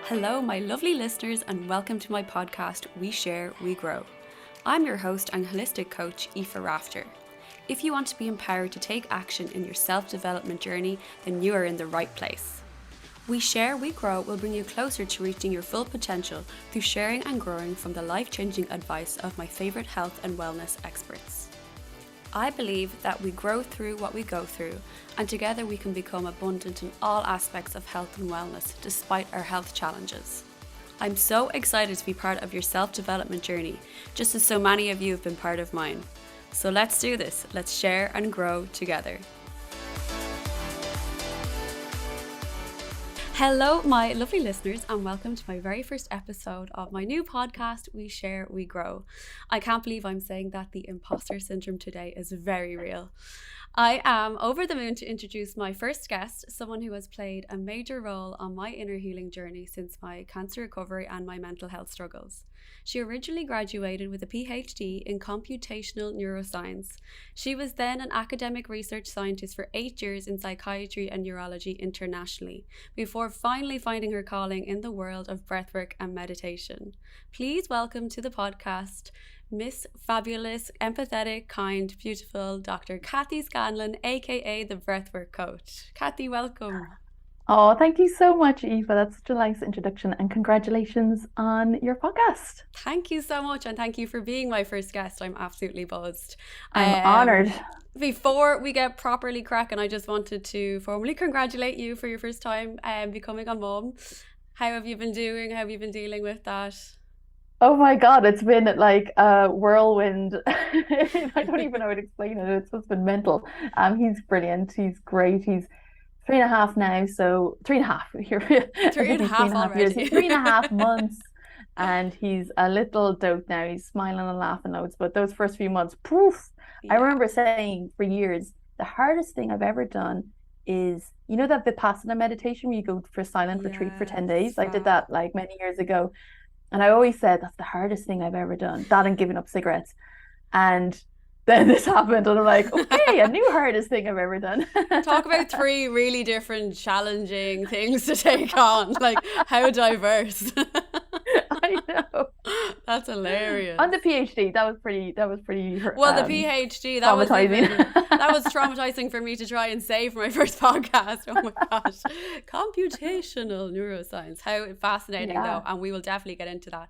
Hello, my lovely listeners, and welcome to my podcast, We Share, We Grow. I'm your host and holistic coach, Aoife Rafter. If you want to be empowered to take action in your self-development journey, then you are in the right place. We Share, We Grow will bring you closer to reaching your full potential through sharing and growing from the life-changing advice of my favourite health and wellness experts. I believe that we grow through what we go through, and together we can become abundant in all aspects of health and wellness despite our health challenges. I'm so excited to be part of your self-development journey, just as so many of you have been part of mine. So let's do this. Let's share and grow together. Hello, my lovely listeners, and welcome to my very first episode of my new podcast, We Share, We Grow. I can't believe I'm saying that the imposter syndrome today is very real. I am over the moon to introduce my first guest, someone who has played a major role on my inner healing journey since my cancer recovery and my mental health struggles. She originally graduated with a Ph.D. in computational neuroscience. She was then an academic research scientist for 8 years in Psychiatry and Neurology internationally, before finally finding her calling in the world of breathwork and meditation. Please welcome to the podcast, Miss Fabulous, Empathetic, Kind, Beautiful Dr. Cathy Scanlon, aka the Breathwork Coach. Cathy, welcome. Oh, thank you so much, Aoife. That's such a nice introduction, and congratulations on your podcast. Thank you so much, and thank you for being my first guest. I'm absolutely buzzed. I'm honoured. Before we get properly cracking, I just wanted to formally congratulate you for your first time becoming a mum. How have you been doing? How have you been dealing with that? Oh my God, it's been like a whirlwind. I don't even know how to explain it. It's just been mental. He's brilliant. He's great. He's 3.5 now, so 3.5. Here, 3.5 already. Years. 3.5 months, and he's a little dope now. He's smiling and laughing loads. But those first few months, poof! Yeah. I remember saying for years, the hardest thing I've ever done is, you know, that Vipassana meditation where you go for silent retreat for 10 days. Wow. I did that like many years ago, and I always said that's the hardest thing I've ever done. That and giving up cigarettes, and then this happened, and I'm like, okay, a new hardest thing I've ever done. Talk about 3 really different, challenging things to take on. Like, how diverse. I know. That's hilarious. On the PhD, that was pretty. Well, the PhD, that was traumatizing for me to try and say for my first podcast. Oh my gosh, computational neuroscience. How fascinating, though, and we will definitely get into that.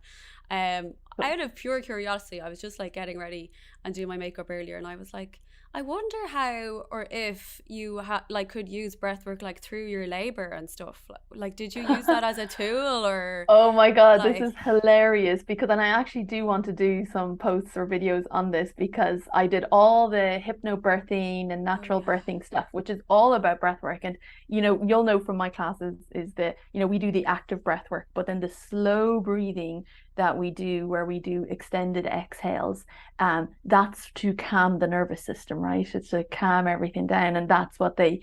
Out of pure curiosity, I was just like getting ready and doing my makeup earlier, and I was like, I wonder how or if you could use breathwork like through your labor and stuff. Like, did you use that as a tool or? Oh my God, this is hilarious, because and I actually do want to do some posts or videos on this, because I did all the hypnobirthing and natural birthing stuff, which is all about breathwork. And you'll know from my classes is that we do the active breathwork, but then the slow breathing that we do, where we do extended exhales, that's to calm the nervous system, right? It's to calm everything down, and that's what they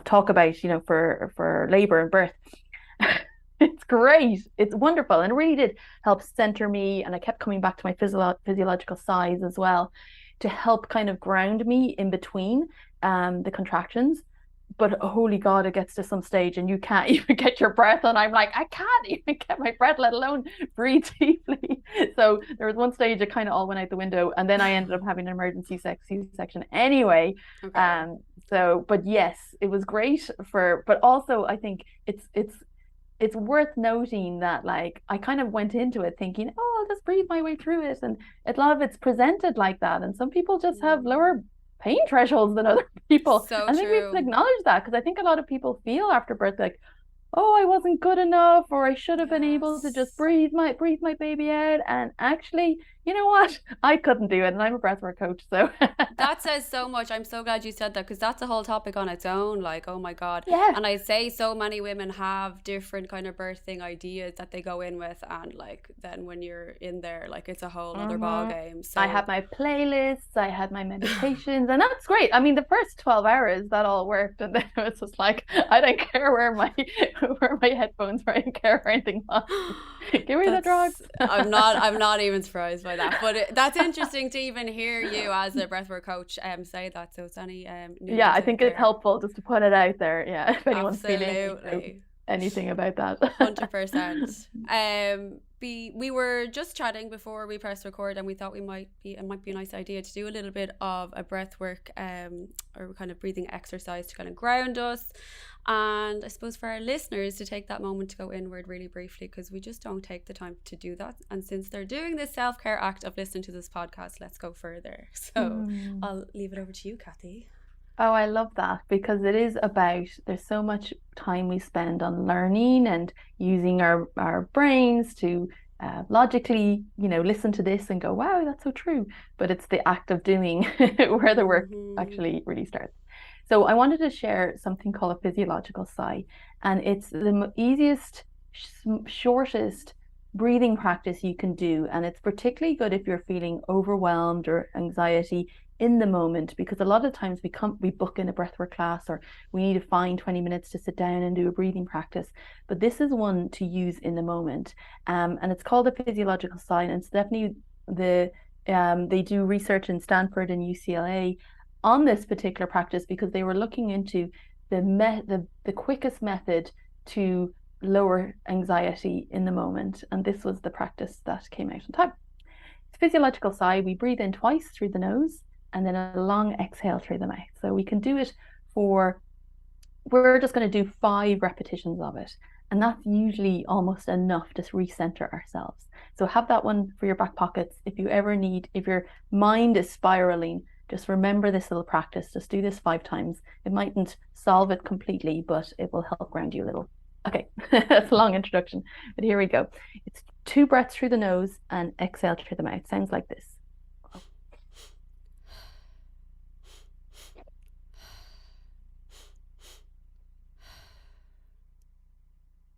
talk about, for labor and birth. It's great, it's wonderful, and it really did help center me, and I kept coming back to my physiological size as well, to help kind of ground me in between the contractions. But holy God, it gets to some stage and you can't even get your breath, and I'm like, I can't even get my breath, let alone breathe deeply. So there was one stage it kind of all went out the window, and then I ended up having an emergency C-section anyway. Okay. But yes, it was great but also I think it's worth noting that, like, I kind of went into it thinking, oh, I'll just breathe my way through it, and a lot of it's presented like that, and some people just have lower pain thresholds than other people. So I think we have to acknowledge that, because I think a lot of people feel after birth like, oh, I wasn't good enough, or I should have been able to just breathe my baby out. And actually, you know what? I couldn't do it, and I'm a breathwork coach, so. That says so much. I'm so glad you said that, because that's a whole topic on its own. Like, oh my God. Yeah. And I say so many women have different kind of birthing ideas that they go in with, and like then when you're in there, like it's a whole other ball game. So I had my playlists, I had my meditations, and that's great. I mean, the first 12 hours that all worked, and then it was just like, I don't care where my headphones were, I don't care where anything was. Give me the drugs. I'm not even surprised by that, but that's interesting to even hear you as a breathwork coach say that. So it's any I think it's helpful just to put it out there. Yeah, if anyone's feeling. anything about that. 100%. We were just chatting before we pressed record, and we thought it might be a nice idea to do a little bit of a breath work or kind of breathing exercise to kind of ground us. And I suppose for our listeners to take that moment to go inward really briefly, because we just don't take the time to do that. And since they're doing this self-care act of listening to this podcast, let's go further. So I'll leave it over to you, Cathy. Oh, I love that, because it is about, there's so much time we spend on learning and using our brains to logically, listen to this and go, wow, that's so true. But it's the act of doing where the work actually really starts. So I wanted to share something called a physiological sigh, and it's the easiest, shortest breathing practice you can do. And it's particularly good if you're feeling overwhelmed or anxiety in the moment, because a lot of times we book in a breathwork class, or we need to find 20 minutes to sit down and do a breathing practice. But this is one to use in the moment, and it's called a physiological sigh. And it's definitely they do research in Stanford and UCLA on this particular practice, because they were looking into the quickest method to lower anxiety in the moment, and this was the practice that came out on time. Physiological sigh, we breathe in twice through the nose and then a long exhale through the mouth. So we can do it we're just going to do 5 repetitions of it, and that's usually almost enough to recenter ourselves. So have that one for your back pockets. If your mind is spiraling, just remember this little practice. Just do this 5 times. It mightn't solve it completely, but it will help ground you a little. Okay, that's a long introduction, but here we go. It's 2 breaths through the nose and exhale through the mouth. Sounds like this.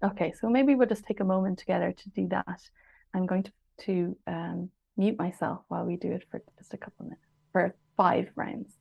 Okay, so maybe we'll just take a moment together to do that. I'm going to mute myself while we do it for just a couple of minutes, for 5 rounds.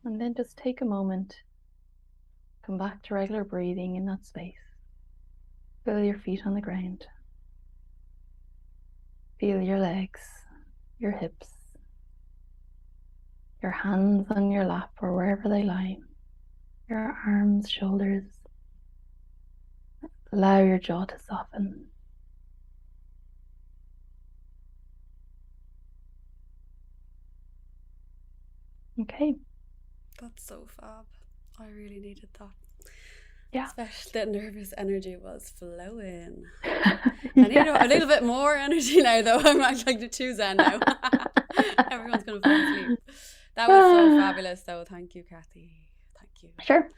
And then just take a moment, come back to regular breathing in that space. Feel your feet on the ground. Feel your legs, your hips, your hands on your lap or wherever they lie, your arms, shoulders. Allow your jaw to soften. Okay. That's so fab. I really needed that. Yeah. Especially the nervous energy was flowing. I need a little bit more energy now, though. I'm like too zen now. Everyone's going to fall asleep. That was so fabulous, though. Thank you, Cathy. Thank you. Sure.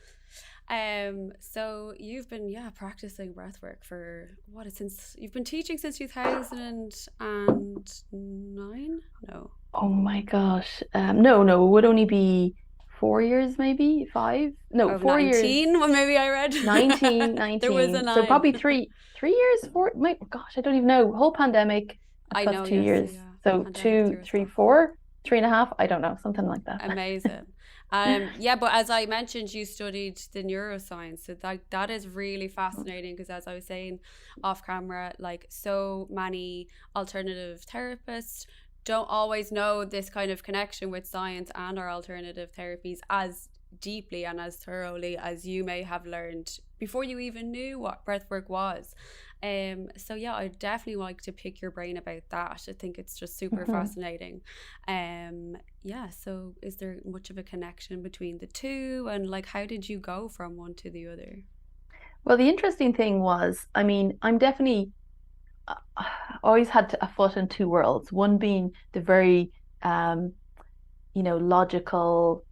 So you've been practicing breathwork for since you've been teaching since 2009? No. Oh my gosh. No, it would only be 4 years, maybe 5. No, 4 19, years. Well, maybe I read 19. There was a 9. So probably 3 years. 4. My gosh, I don't even know. Whole pandemic. I plus know. 2 years. So 2, 3, 4, 3.5. I don't know, something like that. Amazing. But as I mentioned, you studied the neuroscience, so that is really fascinating, because as I was saying off camera, like so many alternative therapists don't always know this kind of connection with science and our alternative therapies as deeply and as thoroughly as you may have learned before you even knew what breathwork was. So yeah, I'd definitely like to pick your brain about that. I think it's just super fascinating. So is there much of a connection between the two, and like how did you go from one to the other? Well, the interesting thing was, I mean, I'm definitely always had a foot in 2 worlds, one being the very logical,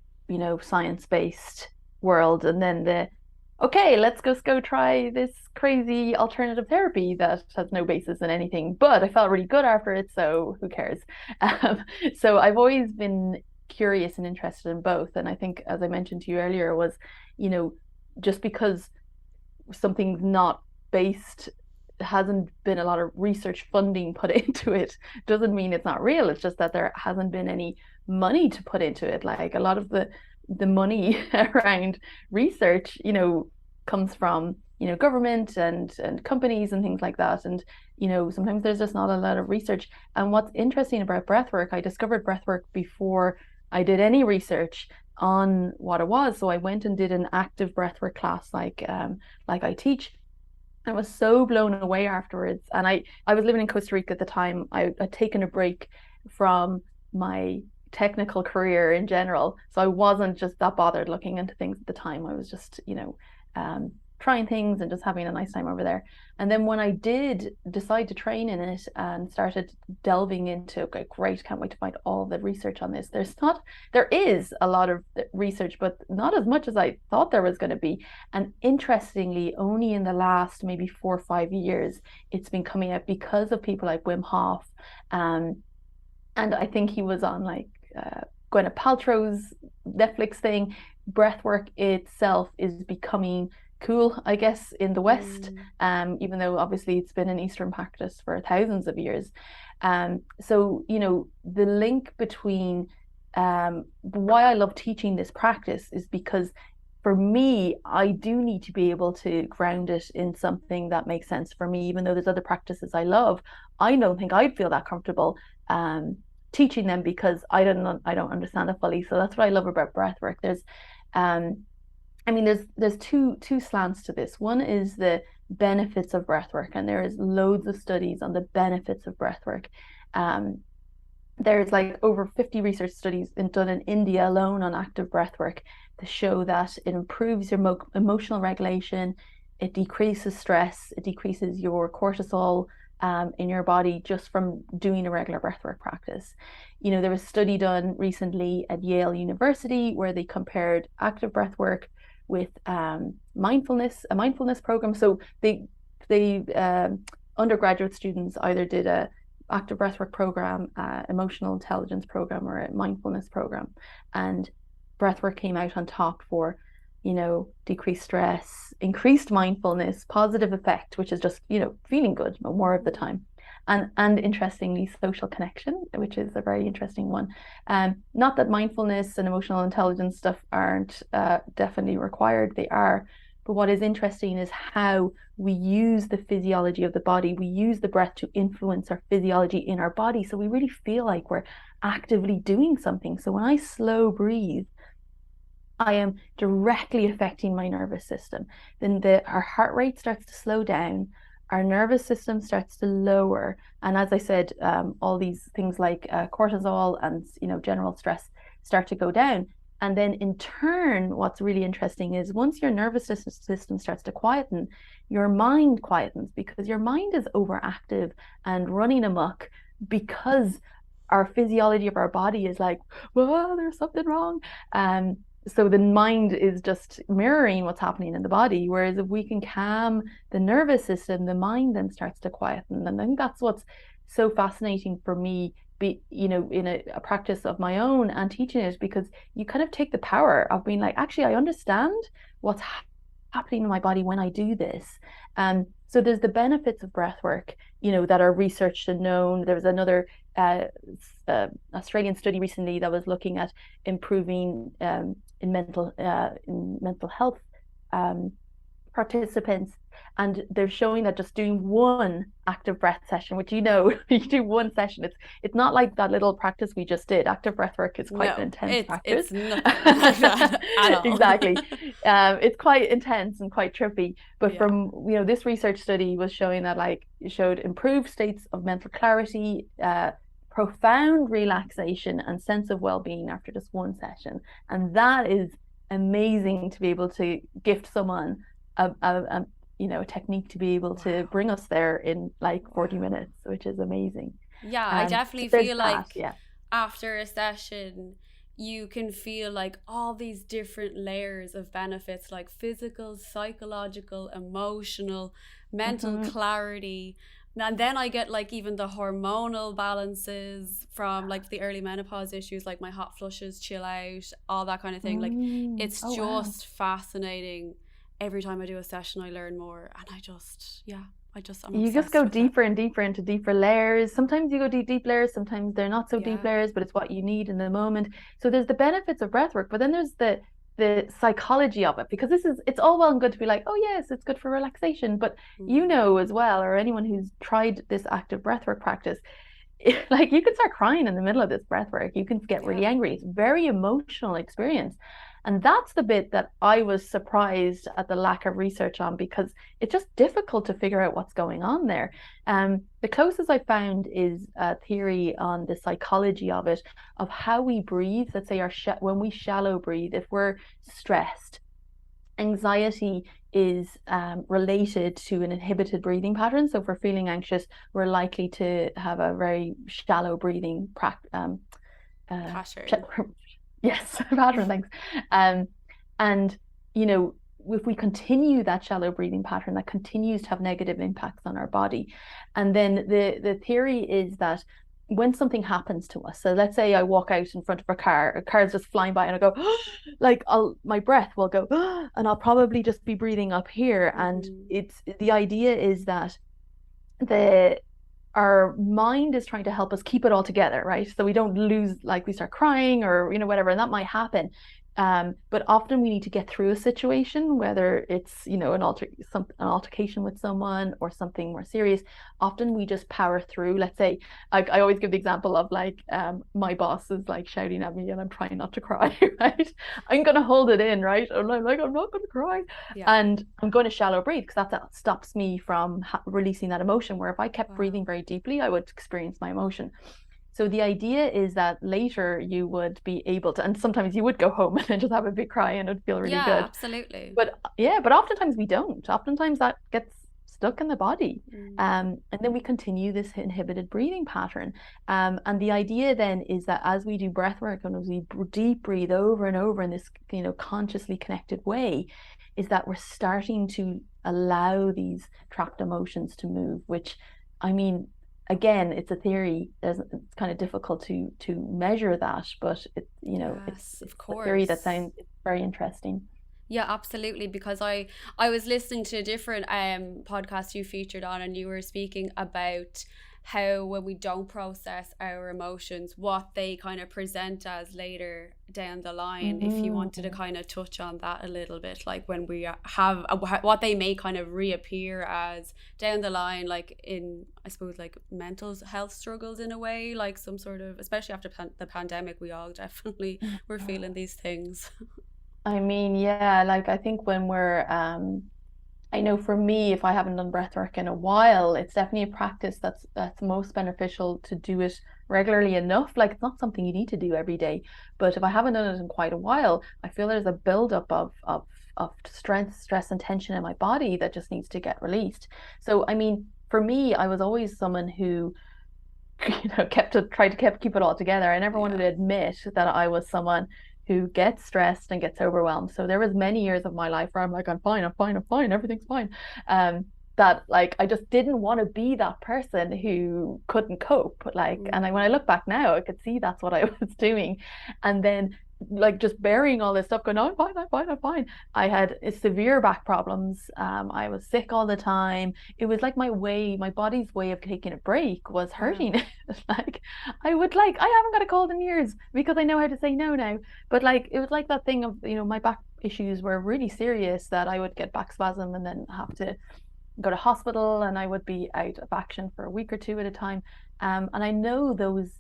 science-based world, and then okay, let's go try this crazy alternative therapy that has no basis in anything, but I felt really good after it, so who cares? So I've always been curious and interested in both, and I think, as I mentioned to you earlier, was just because something's not based hasn't been a lot of research funding put into it doesn't mean it's not real. It's just that there hasn't been any money to put into it. Like a lot of the money around research, comes from, government and companies and things like that. And, sometimes there's just not a lot of research. And what's interesting about breathwork, I discovered breathwork before I did any research on what it was. So I went and did an active breathwork class like I teach. I was so blown away afterwards. And I was living in Costa Rica at the time. I'd taken a break from my technical career in general. So I wasn't just that bothered looking into things at the time. I was just, trying things and just having a nice time over there. And then when I did decide to train in it and started delving into, okay, great, can't wait to find all the research on this. There is a lot of research, but not as much as I thought there was going to be. And interestingly, only in the last maybe 4 or 5 years, it's been coming out because of people like Wim Hof. And I think he was on like Gwyneth Paltrow's Netflix thing. Breathwork itself is becoming cool, I guess, in the West, even though obviously it's been an Eastern practice for thousands of years. So, the link between why I love teaching this practice is because for me, I do need to be able to ground it in something that makes sense for me, even though there's other practices I love. I don't think I'd feel that comfortable teaching them because I don't understand it fully. So that's what I love about breathwork. There's two slants to this. One is the benefits of breathwork, and there is loads of studies on the benefits of breathwork. There's like over 50 research studies done in India alone on active breathwork to show that it improves your emotional regulation, it decreases stress, it decreases your cortisol in your body just from doing a regular breathwork practice. There was a study done recently at Yale University where they compared active breathwork with a mindfulness program. So they undergraduate students either did a active breathwork program, emotional intelligence program, or a mindfulness program, and breathwork came out on top for decreased stress, increased mindfulness, positive effect, which is just feeling good more of the time. And interestingly, social connection, which is a very interesting one. Not that mindfulness and emotional intelligence stuff aren't definitely required, they are. But what is interesting is how we use the physiology of the body. We use the breath to influence our physiology in our body. So we really feel like we're actively doing something. So when I slow breathe, I am directly affecting my nervous system. Then our heart rate starts to slow down, our nervous system starts to lower. And as I said, all these things like cortisol and general stress start to go down. And then in turn, what's really interesting is once your nervous system starts to quieten, your mind quietens, because your mind is overactive and running amok because our physiology of our body is like, well, there's something wrong. So the mind is just mirroring what's happening in the body. Whereas if we can calm the nervous system, the mind then starts to quieten. And I think that's what's so fascinating for me, in a practice of my own and teaching it, because you kind of take the power of being like, actually, I understand what's happening in my body when I do this. So there's the benefits of breath work, that are researched and known. There was another Australian study recently that was looking at improving in mental health participants, and they're showing that just doing one active breath session, which you do one session, it's not like that little practice we just did. Active breath work is quite an intense practice. It's nothing like that at all. Exactly. It's quite intense and quite trippy, but from this research study was showing that it showed improved states of mental clarity, profound relaxation and sense of well-being after just one session. And that is amazing to be able to gift someone a technique to be able to bring us there in 40 minutes, which is amazing. I definitely feel like after a session you can feel like all these different layers of benefits, like physical, psychological, emotional, mental clarity. And then I get even the hormonal balances from the early menopause issues, like my hot flushes chill out, all that kind of thing. It's just fascinating. Every time I do a session I learn more, and I just I'm You just obsessed go with it. deeper and deeper into deeper layers. Sometimes you go deep layers, sometimes they're not so deep Yeah. layers, but it's what you need in the moment. So there's the benefits of breath work, but then there's the psychology of it, because it's all well and good to be like, oh yes, it's good for relaxation, but you Mm. know as well, or anyone who's tried this active breathwork practice, like you can start crying in the middle of this breath work. You can get really Yeah. angry. It's a very emotional experience. And that's the bit that I was surprised at the lack of research on, because it's just difficult to figure out what's going on there. The closest I found is a theory on the psychology of it, of how we breathe. Let's say when we shallow breathe, if we're stressed, anxiety is related to an inhibited breathing pattern. So if we're feeling anxious, we're likely to have a very shallow breathing Pattern. yes, pattern, thanks. And you know, if we continue that shallow breathing pattern, that continues to have negative impacts on our body. And then the theory is that when something happens to us, so let's say I walk out in front of a car is just flying by, and I go, like my breath will go, and I'll probably just be breathing up here. And Mm-hmm. it's the idea is that the our mind is trying to help us keep it all together, right? So we don't lose, like we start crying or whatever, and that might happen. But often we need to get through a situation, whether it's an altercation with someone or something more serious. Often we just power through. Let's say, I always give the example of like my boss is like shouting at me and I'm trying not to cry, right? I'm gonna hold it in, right? I'm like I'm not gonna cry, Yeah. and I'm going to shallow breathe, because that stops me from releasing that emotion. Where if I kept breathing Wow. very deeply, I would experience my emotion. So the idea is that later you would be able to, and sometimes you would go home and then just have a big cry and it'd feel really Yeah, good. absolutely. But yeah, but oftentimes we don't. Oftentimes that gets stuck in the body. Mm. And then we continue this inhibited breathing pattern. And the idea then is that as we do breath work and as we deep breathe over and over in this, consciously connected way, is that we're starting to allow these trapped emotions to move, which, I mean, again, it's a theory. It's kind of difficult to measure that, but Yes, it's of a theory that course. sounds very interesting. Yeah, absolutely. Because I was listening to a different podcast you featured on, and you were speaking about how when we don't process our emotions, what they kind of present as later down the line. If you wanted to Mm. kind of touch on that a little bit, like when we have what they may kind of reappear as down the line, like in, I suppose, like mental health struggles in a way, like some sort of, especially after the pandemic, we all definitely were feeling these things. I mean, yeah, like I think when I know for me, if I haven't done breath work in a while, it's definitely a practice that's most beneficial to do it regularly enough. Like it's not something you need to do every day, but if I haven't done it in quite a while, I feel there's a buildup of stress and tension in my body that just needs to get released. So I mean, for me, I was always someone who tried to keep it all together. I never wanted Yeah. to admit that I was someone who gets stressed and gets overwhelmed. So there was many years of my life where I'm like, I'm fine, I'm fine, I'm fine, everything's fine. That like I just didn't want to be that person who couldn't cope. Like, and when I Mm. look back now, I could see that's what I was doing. And then like just burying all this stuff, going, no, I'm fine, I'm fine, I'm fine. I had severe back problems. I was sick all the time. It was like my body's way of taking a break was Wow. hurting. Like I haven't got a cold in years because I know how to say no now. But like it was like that thing of, my back issues were really serious, that I would get back spasm and then have to go to hospital, and I would be out of action for a week or two at a time. And I know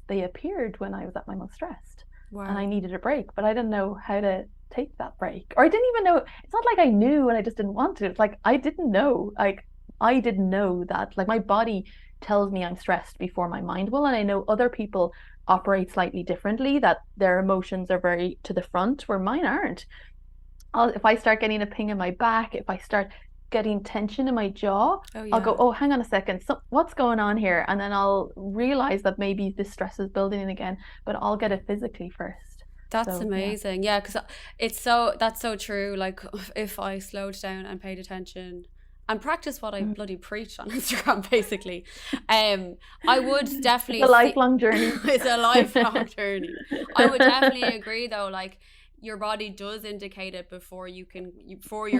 they appeared when I was at my most stressed and I Wow. needed a break, but I didn't know how to take that break. Or I didn't even know. It's not like I knew and I just didn't want to. It's like I didn't know. Like I didn't know that. Like my body tells me I'm stressed before my mind will. And I know other people operate slightly differently, that their emotions are very to the front where mine aren't. If I start getting a ping in my back, if I start getting tension in my jaw, Oh I'll go, yeah. oh, hang on a second, so what's going on here? And then I'll realize that maybe this stress is building in again, but I'll get it physically first. That's So yeah. amazing. Yeah, because that's so true. Like if I slowed down and paid attention and practice what I Mm. bloody preach on Instagram, basically, I would It's definitely a see lifelong journey. it's a lifelong journey. I would definitely agree though, like your body does indicate it before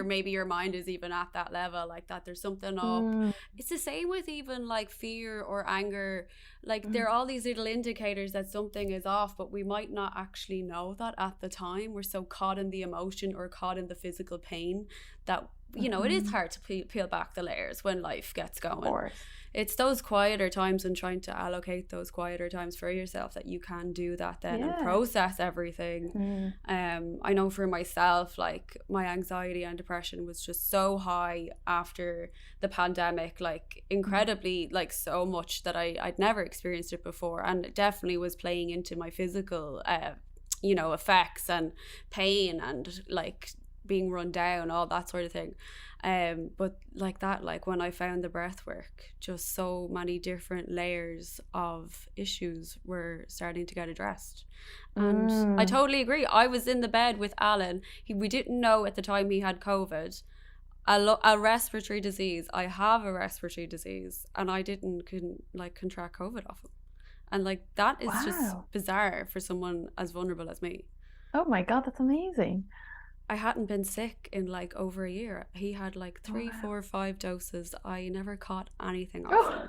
maybe your mind is even at that level, like that there's something up. Mm, It's the same with even like fear or anger. Like there mm, are all these little indicators that something is off, but we might not actually know that at the time. We're so caught in the emotion or caught in the physical pain that, it is mhm. hard to peel back the layers when life gets Of going. course. It's those quieter times and trying to allocate those quieter times for yourself that you can do that then and Yeah. process everything. Mm, I know for myself, like my anxiety and depression was just so high after the pandemic, like mm, incredibly, like so much that I'd never experienced it before, and it definitely was playing into my physical effects and pain and like being run down, all that sort of thing. But like that, like when I found the breath work, just so many different layers of issues were starting to get addressed. And I mm. totally agree. I was in the bed with Alan. We didn't know at the time he had COVID, a respiratory disease. I have a respiratory disease, and I didn't contract COVID off him. And like that is just Wow. bizarre for someone as vulnerable as me. Oh my God, that's amazing. I hadn't been sick in like over a year. He had like three, Wow. 4, 5 doses. I never caught anything off Oh, him.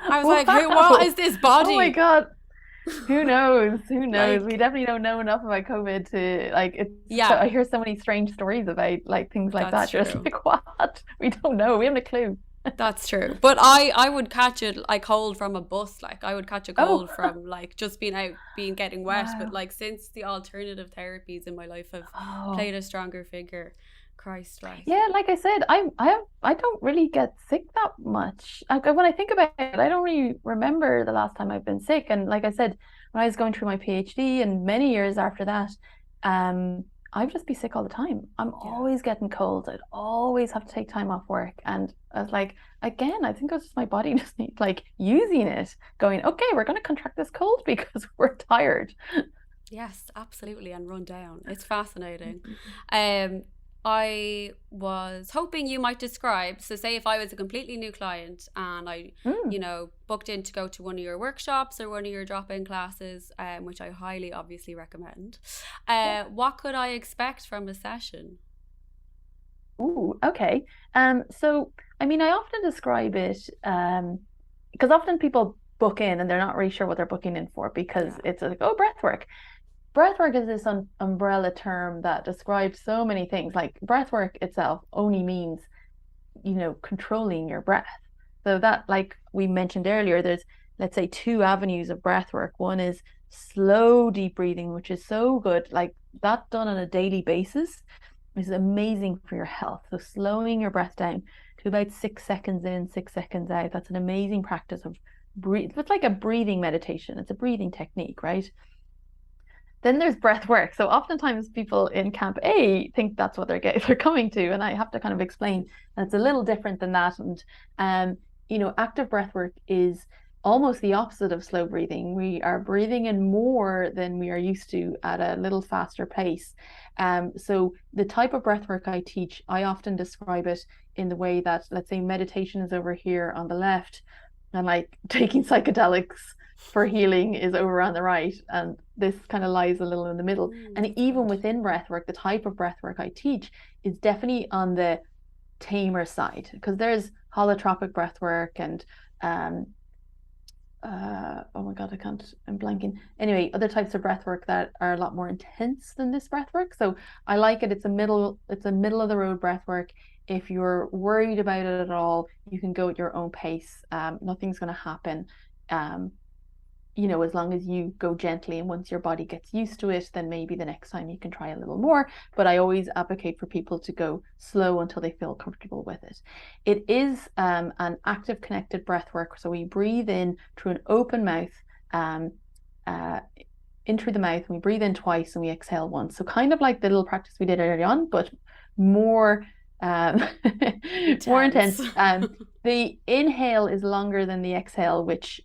I was like, who? What wow. is this Oh my body? God. Who knows? Who knows? We Like, definitely don't know enough about COVID to like it's so yeah, I hear so many strange stories about like things like that's that. You're just true. like, what? We don't know. We haven't a clue. That's true. But I would catch a cold from a bus. Like I would catch a Oh, cold from like just being out, getting wet. But wow. like since the alternative therapies in my life have Oh. played a stronger figure, Christ, like, Yeah, like I said, I don't really get sick that much. Like when I think about it, I don't really remember the last time I've been sick. And like I said, when I was going through my PhD and many years after that, um, I'd just be sick all the time. I'm yeah. always getting colds. I'd always have to take time off work. And I was like, again, I think it was just my body just needs like using it, going, okay, we're gonna contract this cold because we're tired. Yes, absolutely, and run down. It's fascinating. Um, I was hoping you might describe. So, say if I was a completely new client and I, Mm. booked in to go to one of your workshops or one of your drop-in classes, which I highly obviously recommend. Yeah. What could I expect from a session? Ooh, okay. So I mean, I often describe it, because often people book in and they're not really sure what they're booking in for because Yeah. it's like, oh, breath work. Breath work is this umbrella term that describes so many things. Like breath work itself only means, controlling your breath. So that, like we mentioned earlier, there's, let's say, two avenues of breath work. One is slow, deep breathing, which is so good. Like that done on a daily basis is amazing for your health. So slowing your breath down to about 6 seconds in, 6 seconds out. That's an amazing practice of breathe. It's like a breathing meditation. It's a breathing technique, right? Then there's breath work. So oftentimes people in camp A think that's what they're coming to, and I have to kind of explain that it's a little different than that. And active breath work is almost the opposite of slow breathing. We are breathing in more than we are used to at a little faster pace. So the type of breath work I teach, I often describe it in the way that, let's say, meditation is over here on the left, and like taking psychedelics for healing is over on the right, and this kind of lies a little in the middle. And That's even good. within breath work, the type of breath work I teach is definitely on the tamer side, because there's holotropic breath work and oh my God, I'm blanking. Anyway, other types of breath work that are a lot more intense than this breath work. So I like it. It's a middle of the road breath work. If you're worried about it at all, you can go at your own pace. Nothing's going to happen. Um, as long as you go gently, and once your body gets used to it, then maybe the next time you can try a little more. But I always advocate for people to go slow until they feel comfortable with it. It is an active connected breath work. So we breathe in through an open mouth, um, uh, in through the mouth, and we breathe in twice and we exhale once. So kind of like the little practice we did earlier on, but more um, more Intense. intense. The inhale is longer than the exhale, which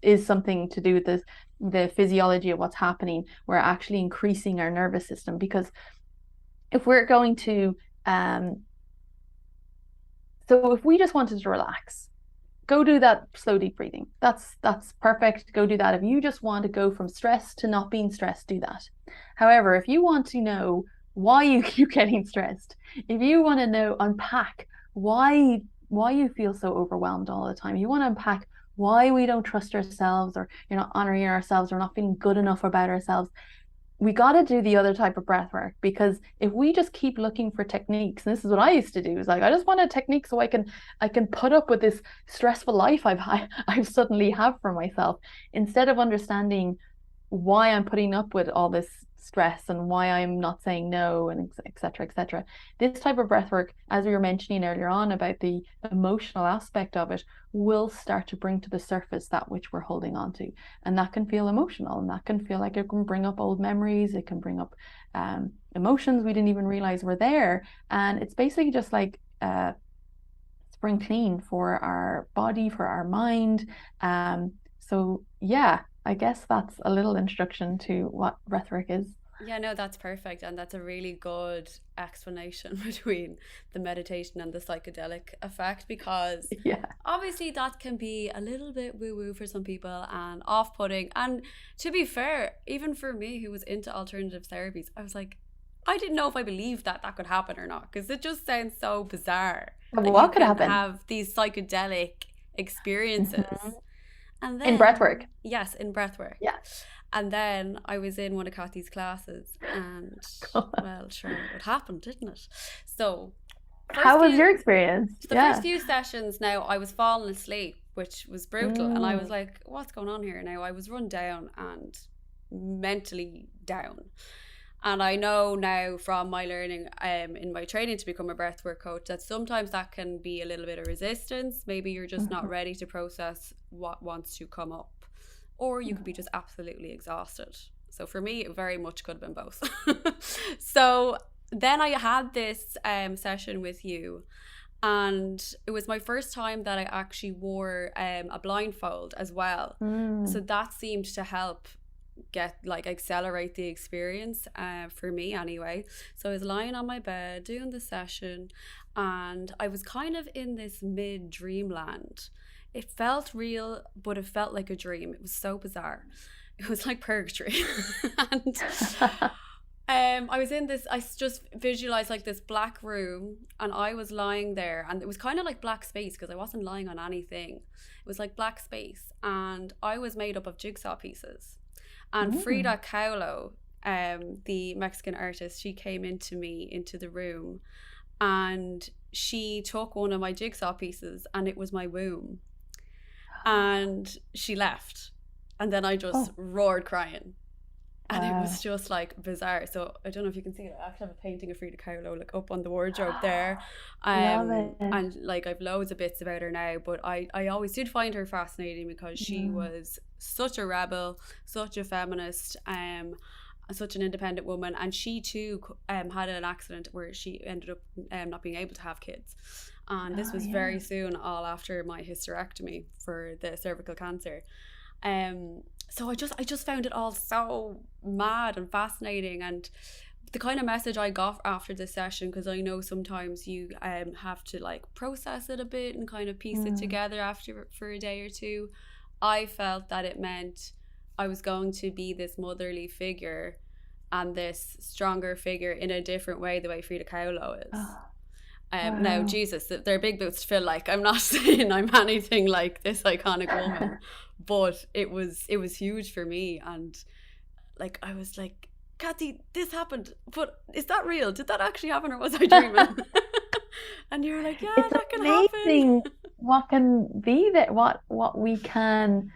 is something to do with the physiology of what's happening. We're actually increasing our nervous system, because if we're going to, so if we just wanted to relax, go do that slow deep breathing. That's perfect. Go do that. If you just want to go from stress to not being stressed, do that. However, if you want to know why you keep getting stressed, if you want to know, unpack why you feel so overwhelmed all the time, you want to unpack why we don't trust ourselves, or you're not honoring ourselves, or not feeling good enough about ourselves, we got to do the other type of breath work. Because if we just keep looking for techniques, and this is what I used to do, is like, I just want a technique so I can put up with this stressful life I've suddenly have for myself, instead of understanding why I'm putting up with all this stress and why I'm not saying no, and etc. etc. This type of breath work, as we were mentioning earlier on about the emotional aspect of it, will start to bring to the surface that which we're holding on to. And that can feel emotional, and that can feel like it can bring up old memories, it can bring up emotions we didn't even realize were there. And it's basically just like spring clean for our body, for our mind. So yeah, I guess that's a little introduction to what breathwork is. Yeah, no, that's perfect. And that's a really good explanation between the meditation and the psychedelic effect, because Yeah. obviously that can be a little bit woo woo for some people and off putting. And to be fair, even for me who was into alternative therapies, I was like, I didn't know if I believed that that could happen or not, because it just sounds so bizarre that you What could can happen? have these psychedelic experiences. Mhm. And In breathwork. then, yes, in breathwork. Yeah. And then I was in one of Cathy's classes, and well, sure, it happened, didn't it? So, first How was few, your experience? the first Yeah. few sessions now, I was falling asleep, which was brutal. And I was Mm. like, what's going on here now? I was run down and mentally down. And I know now from my learning in my training to become a breathwork coach that sometimes that can be a little bit of resistance. Maybe you're just not Mhm. ready to process what wants to come up, or you could be just absolutely exhausted. So for me, it very much could have been both. So then I had this session with you, and it was my first time that I actually wore a blindfold as well. So Mm. that seemed to help accelerate the experience for me anyway. So I was lying on my bed doing the session, and I was kind of in this mid dreamland. It felt real, but it felt like a dream. It was so bizarre. It was like purgatory. And I was in this, I just visualized like this black room, and I was lying there, and it was kind of like black space because I wasn't lying on anything. It was like black space, and I was made up of jigsaw pieces. And Mm. Frida Kahlo, the Mexican artist, she came into the room, and she took one of my jigsaw pieces, and it was my womb. And she left. And then I just Oh, roared crying. And it was wow. just like bizarre. So I don't know if you can see it. I actually have a painting of Frida Kahlo like up on the wardrobe there. Love it. And like I've loads of bits about her now, but I always did find her fascinating because she Mm. was such a rebel, such a feminist, such an independent woman. And she too had an accident where she ended up not being able to have kids. And this Oh, was yeah. very soon, all after my hysterectomy for the cervical cancer. So I just found it all so mad and fascinating, and the kind of message I got after this session, because I know sometimes you have to like process it a bit and kind of piece it Mm. together after for a day or two. I felt that it meant I was going to be this motherly figure and this stronger figure in a different way, the way Frida Kahlo is. Oh, Now, wow. Jesus, they're big boots to fill. Like, I'm not saying I'm anything like this iconic woman, but it was huge for me, and like I was like, Cathy, this happened, but is that real? Did that actually happen, or was I dreaming? And you were like, yeah, It's that can amazing happen. what can be that what we can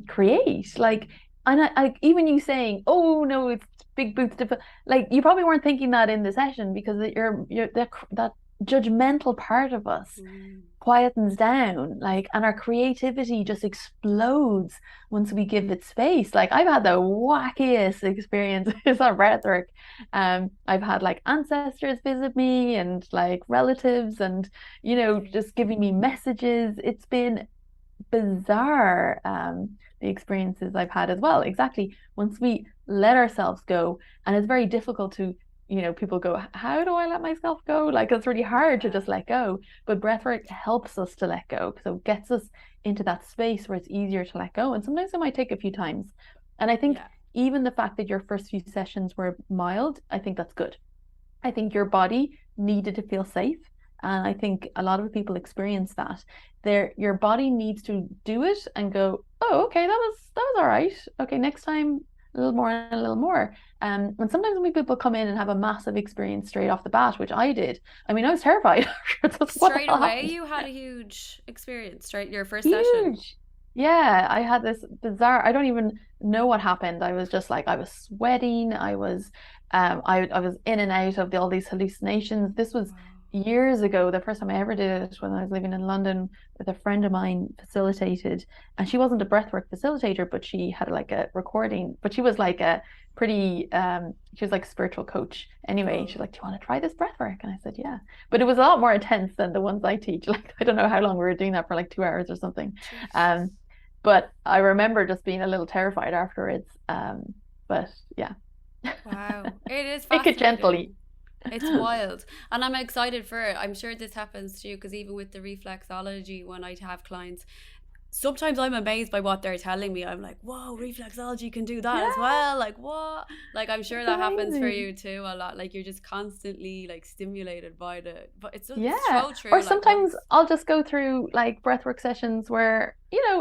create. Like, and even you saying, oh no, it's big boots to fill, like you probably weren't thinking that in the session, because you're that judgmental part of us Mm. quietens down, like, and our creativity just explodes once we give it space. Like, I've had the wackiest experiences on breathwork. I've had like ancestors visit me, and like relatives, and just giving me messages. It's been bizarre, the experiences I've had as well. Exactly. Once we let ourselves go, and it's very difficult to people go, how do I let myself go? Like it's really hard to just let go. But breathwork helps us to let go. So it gets us into that space where it's easier to let go. And sometimes it might take a few times. And I think Yeah. even the fact that your first few sessions were mild, I think that's good. I think your body needed to feel safe. And I think a lot of people experience that. Your body needs to do it and go, oh, okay, that was all right. Okay, next time a little more and a little more. And sometimes when people come in and have a massive experience straight off the bat, which I did, I mean, I was terrified. What the Straight hell away, happened? you had a huge experience, right? Your first session. Huge. Yeah, I had this bizarre, I don't even know what happened. I was just like, I was sweating. I was in and out of all these hallucinations. This was Wow. years ago. The first time I ever did it when I was living in London with a friend of mine facilitated, and she wasn't a breathwork facilitator, but she had like a recording, but she was like a pretty, she was like a spiritual coach. Anyway, Cool. she's like, do you want to try this breathwork? And I said, yeah. But it was a lot more intense than the ones I teach. Like, I don't know how long we were doing that for, like 2 hours or something. Jesus. Um, but I remember just being a little terrified afterwards. But yeah, Wow. It is take it gently. fascinating. It's wild. And I'm excited for it. I'm sure this happens to you because even with the reflexology, when I have clients, sometimes I'm amazed by what they're telling me. I'm like, whoa, reflexology can do that as Yeah, well. Like, what? Like, I'm sure it's that happens for amazing. you too a lot. Like, you're just constantly like stimulated by but it's just Yeah. so Or true. Like, sometimes once, I'll just go through like breathwork sessions where,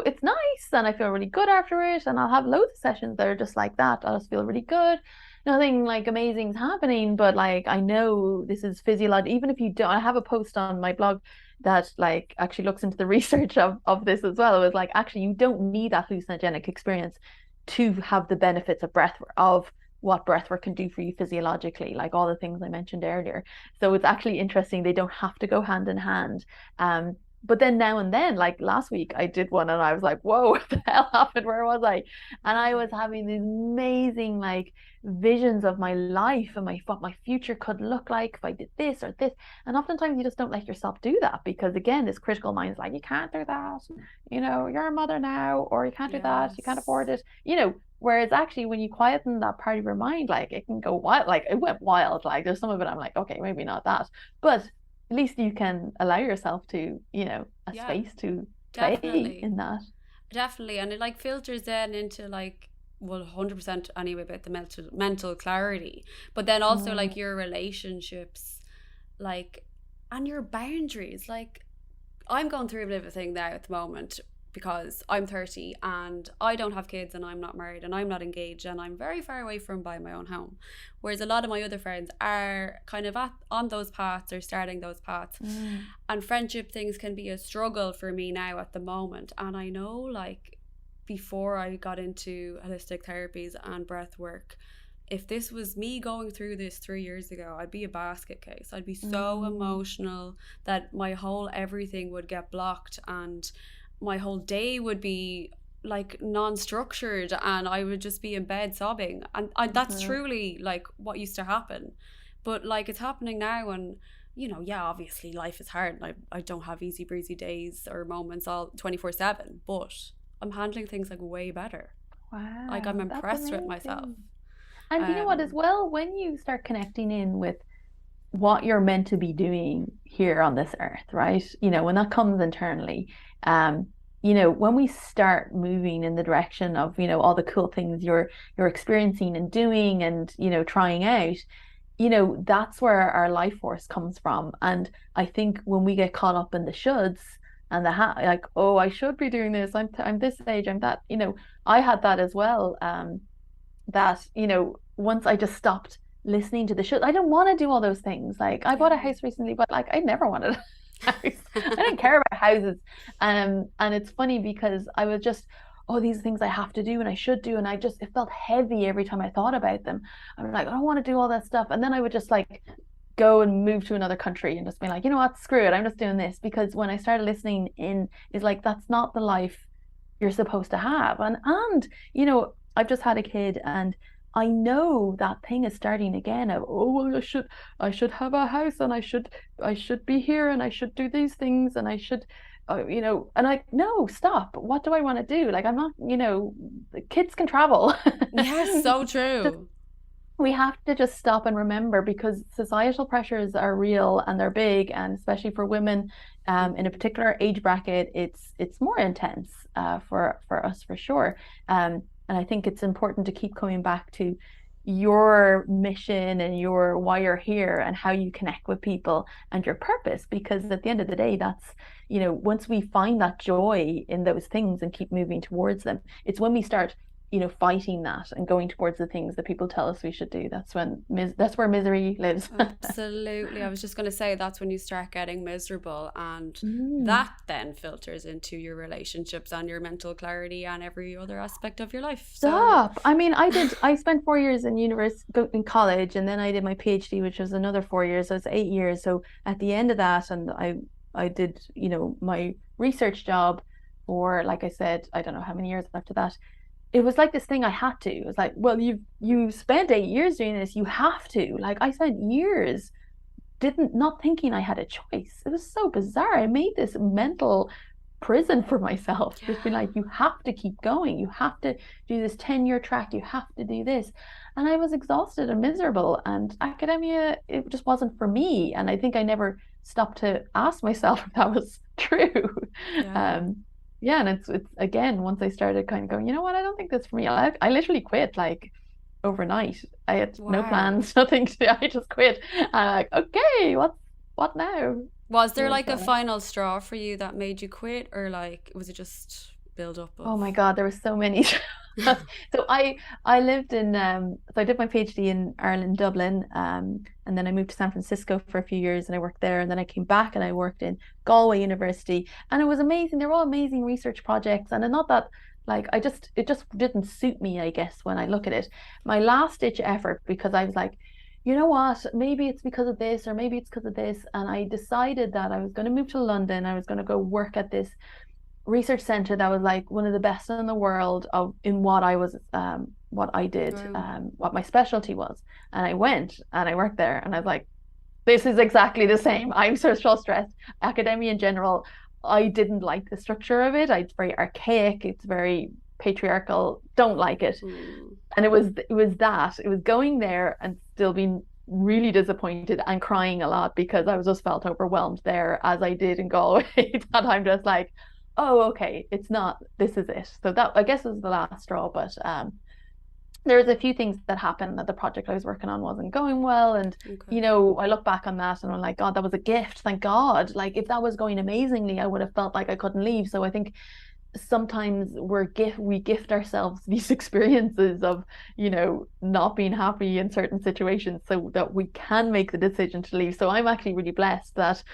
it's nice and I feel really good after it. And I'll have loads of sessions that are just like that. I'll just feel really good. Nothing like amazing's happening, but like I know this is physiological. Even if you don't, I have a post on my blog that like actually looks into the research of this as well. It was like actually you don't need that hallucinogenic experience to have the benefits of what breathwork can do for you physiologically, like all the things I mentioned earlier. So it's actually interesting. They don't have to go hand in hand. But then now and then, like last week, I did one and I was like, whoa, what the hell happened? Where was I? And I was having these amazing like visions of my life and what my future could look like if I did this or this. And oftentimes you just don't let yourself do that because again, this critical mind is like, you can't do that. You're a mother now, or you can't do that, you can't afford yes. it. Whereas actually, when you quieten that part of your mind, like it can go wild. Like it went wild. Like there's some of it I'm like, okay, maybe not that, but at least you can allow yourself to, a Yeah, space to play definitely. in that. Definitely. And it like filters then into like, well, 100% anyway about the mental clarity, but then also Mm, like your relationships, like, and your boundaries. Like, I'm going through a bit of a thing now at the moment because I'm 30 and I don't have kids and I'm not married and I'm not engaged and I'm very far away from buying my own home. Whereas a lot of my other friends are kind of on those paths or starting those paths. mm, And friendship things can be a struggle for me now at the moment. And I know, like, before I got into holistic therapies and breath work, if this was me going through this 3 years ago, I'd be a basket case. I'd be so mm, emotional that my whole everything would get blocked and my whole day would be like non-structured and I would just be in bed sobbing. And that's mhm. truly like what used to happen. But like it's happening now and yeah, obviously life is hard. I don't have easy breezy days or moments all 24/7, but I'm handling things like way better. Like I'm Wow, that's impressed with myself. amazing. And you know what, as Um, well, when you start connecting in with what you're meant to be doing here on this earth, right? When that comes internally, um, when we start moving in the direction of, all the cool things you're experiencing and doing and, trying out, that's where our life force comes from. And I think when we get caught up in the shoulds and like, oh, I should be doing this. I'm this age, I'm that, I had that as well. That, once I just stopped listening to the show, I don't want to do all those things. Like I bought a yeah. house recently, but like I never wanted a house. I didn't care about houses. And it's funny because I was just, oh, these things I have to do and I should do. And it felt heavy every time I thought about them. I was like, I don't want to do all that stuff. And then I would just like go and move to another country and just be like, you know what, screw it. I'm just doing this. Because when I started listening in, is like, that's not the life you're supposed to have. And I've just had a kid and I know that thing is starting again of, oh well, I should have a house and I should be here and I should do these things and I should and I no, stop. What do I want to do? Like I'm not, the kids can travel. Yes, so Just true. we have to just stop and remember, because societal pressures are real and they're big, and especially for women in a Mm. particular age bracket, it's more intense for us for sure. And I think it's important to keep coming back to your mission and your why you're here and how you connect with people and your purpose, because at the end of the day, that's, once we find that joy in those things and keep moving towards them, it's when we start fighting that and going towards the things that people tell us we should do. That's where misery lives. Absolutely. I was just going to say that's when you start getting miserable, and Mm. that then filters into your relationships and your mental clarity and every other aspect of your life. So, Stop. I mean, I spent 4 years in in college, and then I did my PhD, which was another 4 years. So it's 8 years. So at the end of that, and I did, my research job for, like I said, I don't know how many years after that. It was like this thing I had to. It was like, well, you spent 8 years doing this, you have to. Like, I spent years didn't not thinking I had a choice. It was so bizarre. I made this mental prison for myself, just being like, you have to keep going, you have to do this 10-year track, you have to do this. And I was exhausted and miserable, and academia, it just wasn't for me. And I think I never stopped to ask myself if that was true. yeah. um yeah, and it's again, once I started kind of going, you know what, I don't think that's for me, I literally quit, like, overnight. I had no Wow. plans, nothing to do. I just quit. And I'm like, okay, what now? Was It there was like a final straw for you that made you quit, or like was it just build up oh of? my God, there were so many. So I lived in so I did my PhD in Ireland, Dublin, and then I moved to San Francisco for a few years and I worked there, and then I came back and I worked in Galway University, and it was amazing. They were all amazing research projects, and not that, like, it just didn't suit me, I guess, when I look at it. My last ditch effort, because I was like, you know what, maybe it's because of this or maybe it's because of this, and I decided that I was going to move to London. I was going to go work at this research center that was like one of the best in the world of in what I was what I did, Wow. what my specialty was. And I went and I worked there, and I was like, this is exactly the same. I'm so stressed. Academia in general, I didn't like the structure of it. It's very archaic, it's very patriarchal, don't like it. Mm. And it was going there and still being really disappointed and crying a lot, because I was just felt overwhelmed there, as I did in Galway. That I'm just like, oh, okay, it's not, this is it. So that, I guess, was the last straw. But there was a few things that happened, that the project I was working on wasn't going well. And Okay. I look back on that and I'm like, God, that was a gift, thank God. Like, if that was going amazingly, I would have felt like I couldn't leave. So I think sometimes we gift ourselves these experiences of, not being happy in certain situations, so that we can make the decision to leave. So I'm actually really blessed that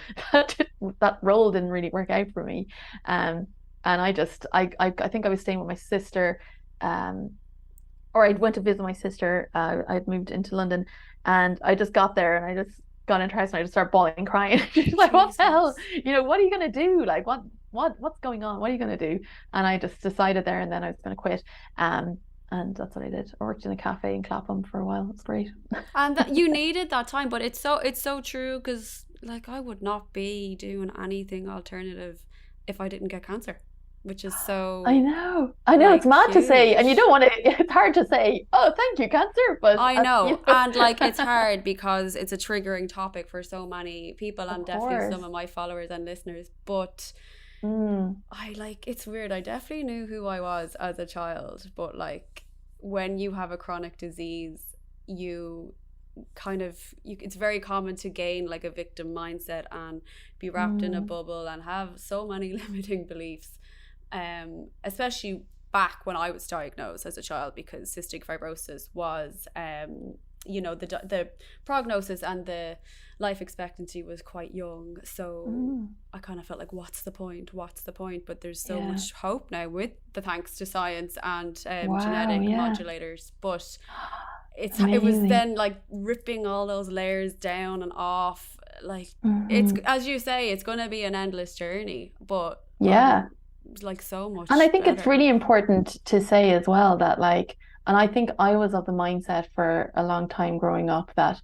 that role didn't really work out for me. And I think I was staying with my sister, um or I went to visit my sister. I'd moved into London, and I just got there and I just got into her house and I just started bawling, crying. She's like, "What the hell? Jesus. What are you gonna do? Like, what's going on? What are you gonna do?" And I just decided there and then I was gonna quit. And that's what I did. I worked in a cafe in Clapham for a while. It's great. And that you needed that time, but it's so true, because like I would not be doing anything alternative if I didn't get cancer, which is I so know. I know, it's like mad to say, and you huge. don't want to, it's hard to say, oh, thank you, cancer, but I know. know, And like it's hard because it's a triggering topic for so many people, of and definitely course. some of my followers and listeners. But Mm, I like, it's weird. I definitely knew who I was as a child, but like when you have a chronic disease, you it's very common to gain like a victim mindset and be wrapped in a mm, bubble and have so many limiting beliefs, especially back when I was diagnosed as a child, because cystic fibrosis was the prognosis and the life expectancy was quite young. So mm. I kind of felt like, what's the point, but there's so Yeah. much hope now with the thanks to science and Wow, genetic yeah. modulators. But it was Amazing. then like ripping all those layers down and off. Like, it's, Hmm. as you say, it's going to be an endless journey, but Yeah. like so And I much think it's better. really important to say as well that, like, and I think I was of the mindset for a long time growing up that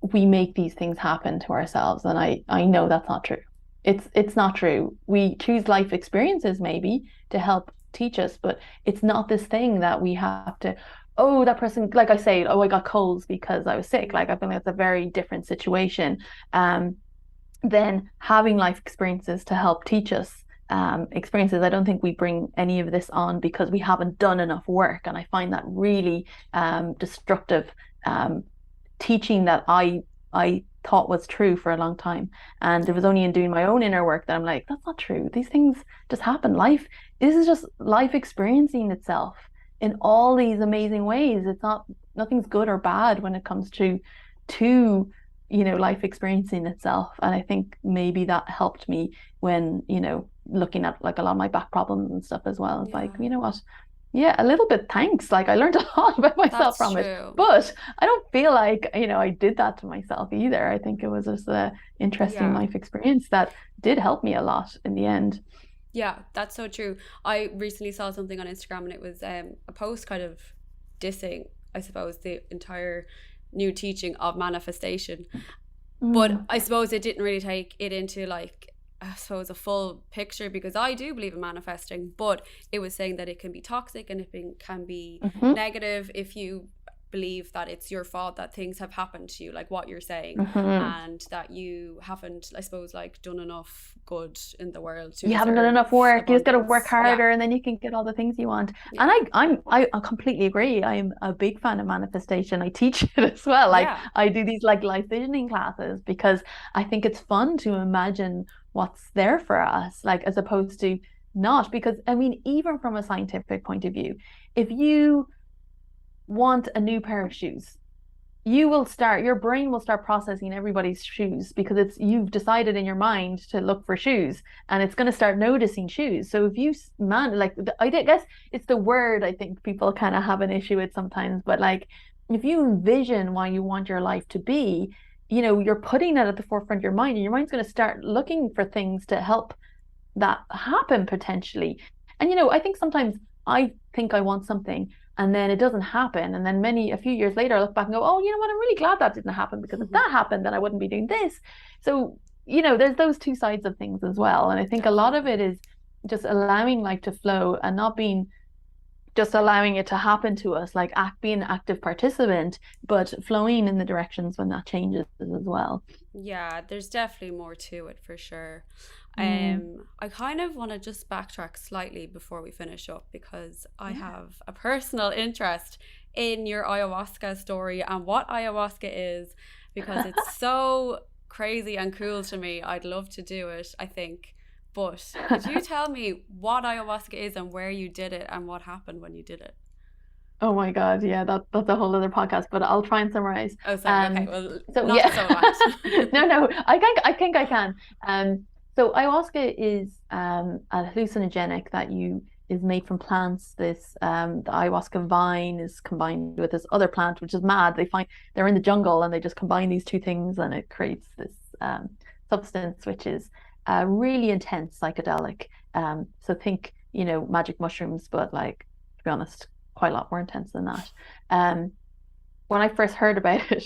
we make these things happen to ourselves. And I know that's not true. It's not true. We choose life experiences maybe to help teach us, but it's not this thing that we have to, oh, that person, like I say, oh, I got colds because I was sick. Like I think that's a very different situation. Then having life experiences to help teach us experiences. I don't think we bring any of this on because we haven't done enough work. And I find that really destructive teaching that I thought was true for a long time. And it was Yeah. only in doing my own inner work that I'm like, that's not true. These things just happen. This is just life experiencing itself in all these amazing ways. It's not Nothing's good or bad when it comes to life experiencing itself. And I think maybe that helped me when, looking at like a lot of my back problems and stuff as well. It's like, Yeah. you know what? Yeah, a little bit thanks. Like I learned a lot about myself That's from it. true. But I don't feel like, I did that to myself either. I think it was just a interesting Yeah. life experience that did help me a lot in the end. Yeah, that's so true. I recently saw something on Instagram and it was a post kind of dissing, I suppose, the entire new teaching of manifestation. But Mm, I suppose it didn't really take it into like, I suppose, a full picture, because I do believe in manifesting, but it was saying that it can be toxic and can be hmm negative if you believe that it's your fault that things have happened to you, like what you're saying, hmm and that you haven't, I suppose, like done enough good in the world to You haven't done enough deserve work. You just got to work abundance. Yeah, harder, and then you can get all the things you want. And yeah, I completely agree. I'm a big fan of manifestation. I teach it as well. Like yeah. I do these like life visioning classes because I think it's fun to imagine what's there for us, like as opposed to not. Because I mean, even from a scientific point of view, if you want a new pair of shoes, your brain will start processing everybody's shoes because you've decided in your mind to look for shoes, and it's going to start noticing shoes. So if you like I guess it's the word I think people kind of have an issue with sometimes, but like if you envision what you want your life to be, you're putting it at the forefront of your mind, and your mind's going to start looking for things to help that happen potentially. And I think sometimes I think I want something and then it doesn't happen. And then a few years later, I look back and go, oh, you know what? I'm really glad that didn't happen because if that happened, then I wouldn't be doing this. So, there's those two sides of things as well. And I think a lot of Definitely. it is just allowing life to flow and not being just allowing it to happen to us, like being an active participant, but flowing in the directions when that changes as well. Yeah, there's definitely more to it for sure. Mm, I kind of want to just backtrack slightly before we finish up, because I yeah. have a personal interest in your ayahuasca story and what ayahuasca is, because it's so crazy and cool to me. I'd love to do it, I think. But could you tell me what ayahuasca is and where you did it and what happened when you did it? Oh my God, yeah, that's a whole other podcast, but I'll try and summarize. Oh, sorry. Okay. Um, Well, so not yeah, so much. no, I think I can. So ayahuasca is a hallucinogenic that you is made from plants. The ayahuasca vine is combined with this other plant, which is mad. They're in the jungle and they just combine these two things and it creates this substance which is really intense psychedelic. So think, magic mushrooms, but like to be honest, quite a lot more intense than that. Um, when I first heard about it,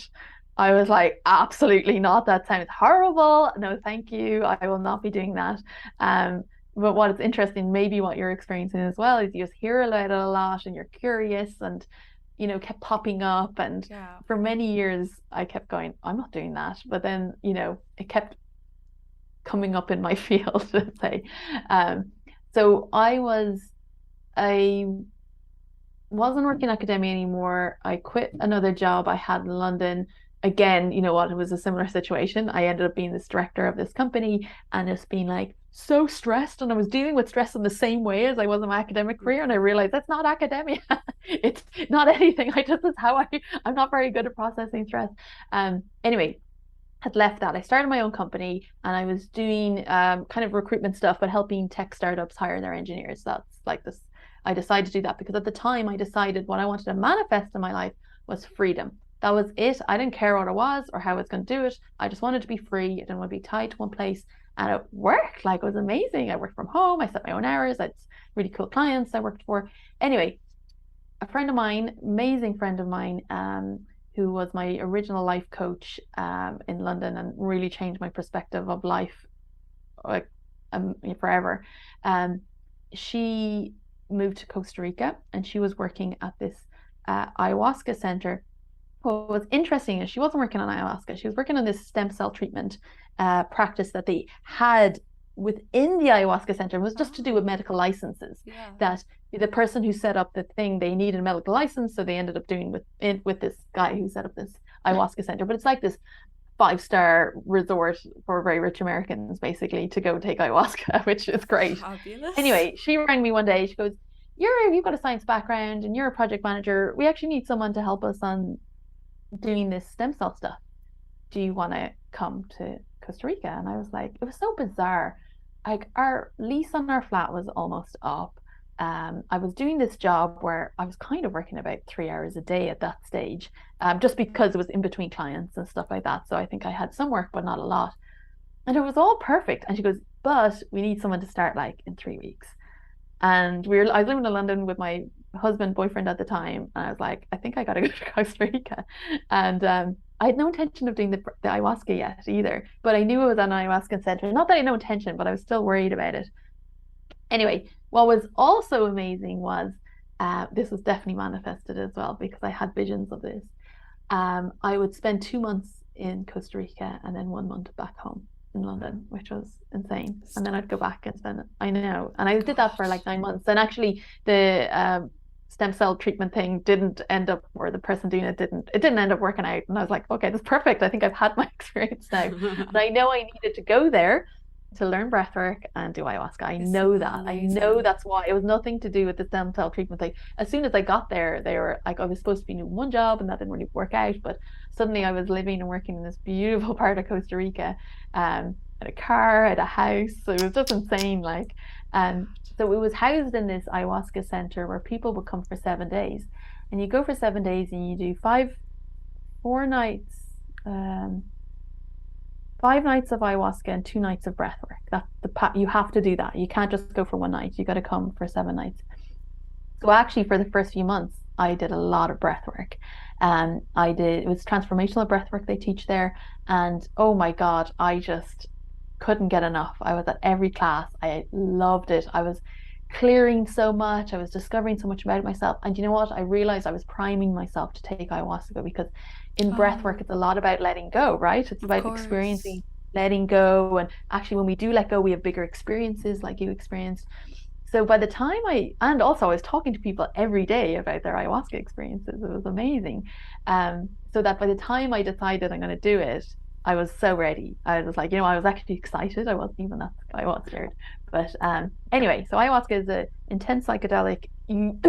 I was like, absolutely not. That sounds horrible. No, thank you. I will not be doing that. Um, but what is interesting, maybe what you're experiencing as well, is you just hear about it a lot and you're curious and, kept popping up. And Yeah. for many years, I kept going, I'm not doing that. But then, it kept coming up in my field, let's say. Um, so I wasn't working academia anymore. I quit another job I had in London. Again, you know what? It was a similar situation. I ended up being this director of this company and just being like so stressed. And I was dealing with stress in the same way as I was in my academic career. And I realized that's not academia. It's not anything. I'm not very good at processing stress. Anyway, had left that. I started my own company and I was doing kind of recruitment stuff, but helping tech startups hire their engineers. That's like this. I decided to do that because at the time I decided what I wanted to manifest in my life was freedom. That was it. I didn't care what it was or how I was going to do it. I just wanted to be free. I didn't want to be tied to one place. And it worked. Like it was amazing. I worked from home. I set my own hours. I had really cool clients I worked for. Anyway, a friend of mine, amazing friend of mine, who was my original life coach in London and really changed my perspective of life like forever. She moved to Costa Rica and she was working at this ayahuasca center. What was interesting is she wasn't working on ayahuasca. She was working on this stem cell treatment practice that they had within the ayahuasca center. It was just to do with medical licenses. Yeah. That the person who set up the thing, they needed a medical license, so they ended up doing with this guy who set up this ayahuasca center. But it's like this 5-star resort for very rich Americans, basically, to go take ayahuasca, which is great. Fabulous. Anyway, she rang me one day. She goes, you've got a science background and you're a project manager. We actually need someone to help us on doing this stem cell stuff. Do you want to come to Costa Rica? And I was like, it was so bizarre. Like, our lease on our flat was almost up. I was doing this job where I was kind of working about 3 hours a day at that stage, just because it was in between clients and stuff like that. So I think I had some work, but not a lot. And it was all perfect. And she goes, but we need someone to start like in 3 weeks. And I was living in London with my boyfriend at the time. And I was like, I think I got to go to Costa Rica. And I had no intention of doing the ayahuasca yet either, but I knew it was an ayahuasca center. Not that I had no intention, but I was still worried about it. Anyway, what was also amazing was this was definitely manifested as well, because I had visions of this. I would spend 2 months in Costa Rica and then 1 month back home in London, which was insane. And then I'd go back and spend it. I know. And I did that for like 9 months. And actually the stem cell treatment thing didn't end up, or the person doing it didn't end up working out. And I was like, okay, that's perfect. I think I've had my experience now. And I know I needed to go there to learn breathwork and do ayahuasca. I know that. Amazing. I know that's why. It was nothing to do with the stem cell treatment thing. As soon as I got there, they were like, I was supposed to be doing one job and that didn't really work out. But suddenly I was living and working in this beautiful part of Costa Rica, at a car, at a house. So it was just insane. Like, so it was housed in this ayahuasca center where people would come for 7 days. And you go for 7 days and you do 4 nights, 5 nights of ayahuasca and 2 nights of breath work. You have to do that. You can't just go for 1 night. You got to come for 7 nights. So actually, for the first few months, I did a lot of breath work. It was transformational breath work they teach there. And oh my God, I just couldn't get enough. I was at every class. I loved it. I was clearing so much. I was discovering so much about myself. And you know what? I realized I was priming myself to take ayahuasca, because in breathwork, it's a lot about letting go, right? It's about experiencing, letting go. And actually, when we do let go, we have bigger experiences like you experienced. So by the time I was talking to people every day about their ayahuasca experiences. It was amazing. So that by the time I decided I'm going to do it, I was so ready. I was like, I was actually excited. I wasn't even that, I was scared. But anyway, so ayahuasca is an intense psychedelic. You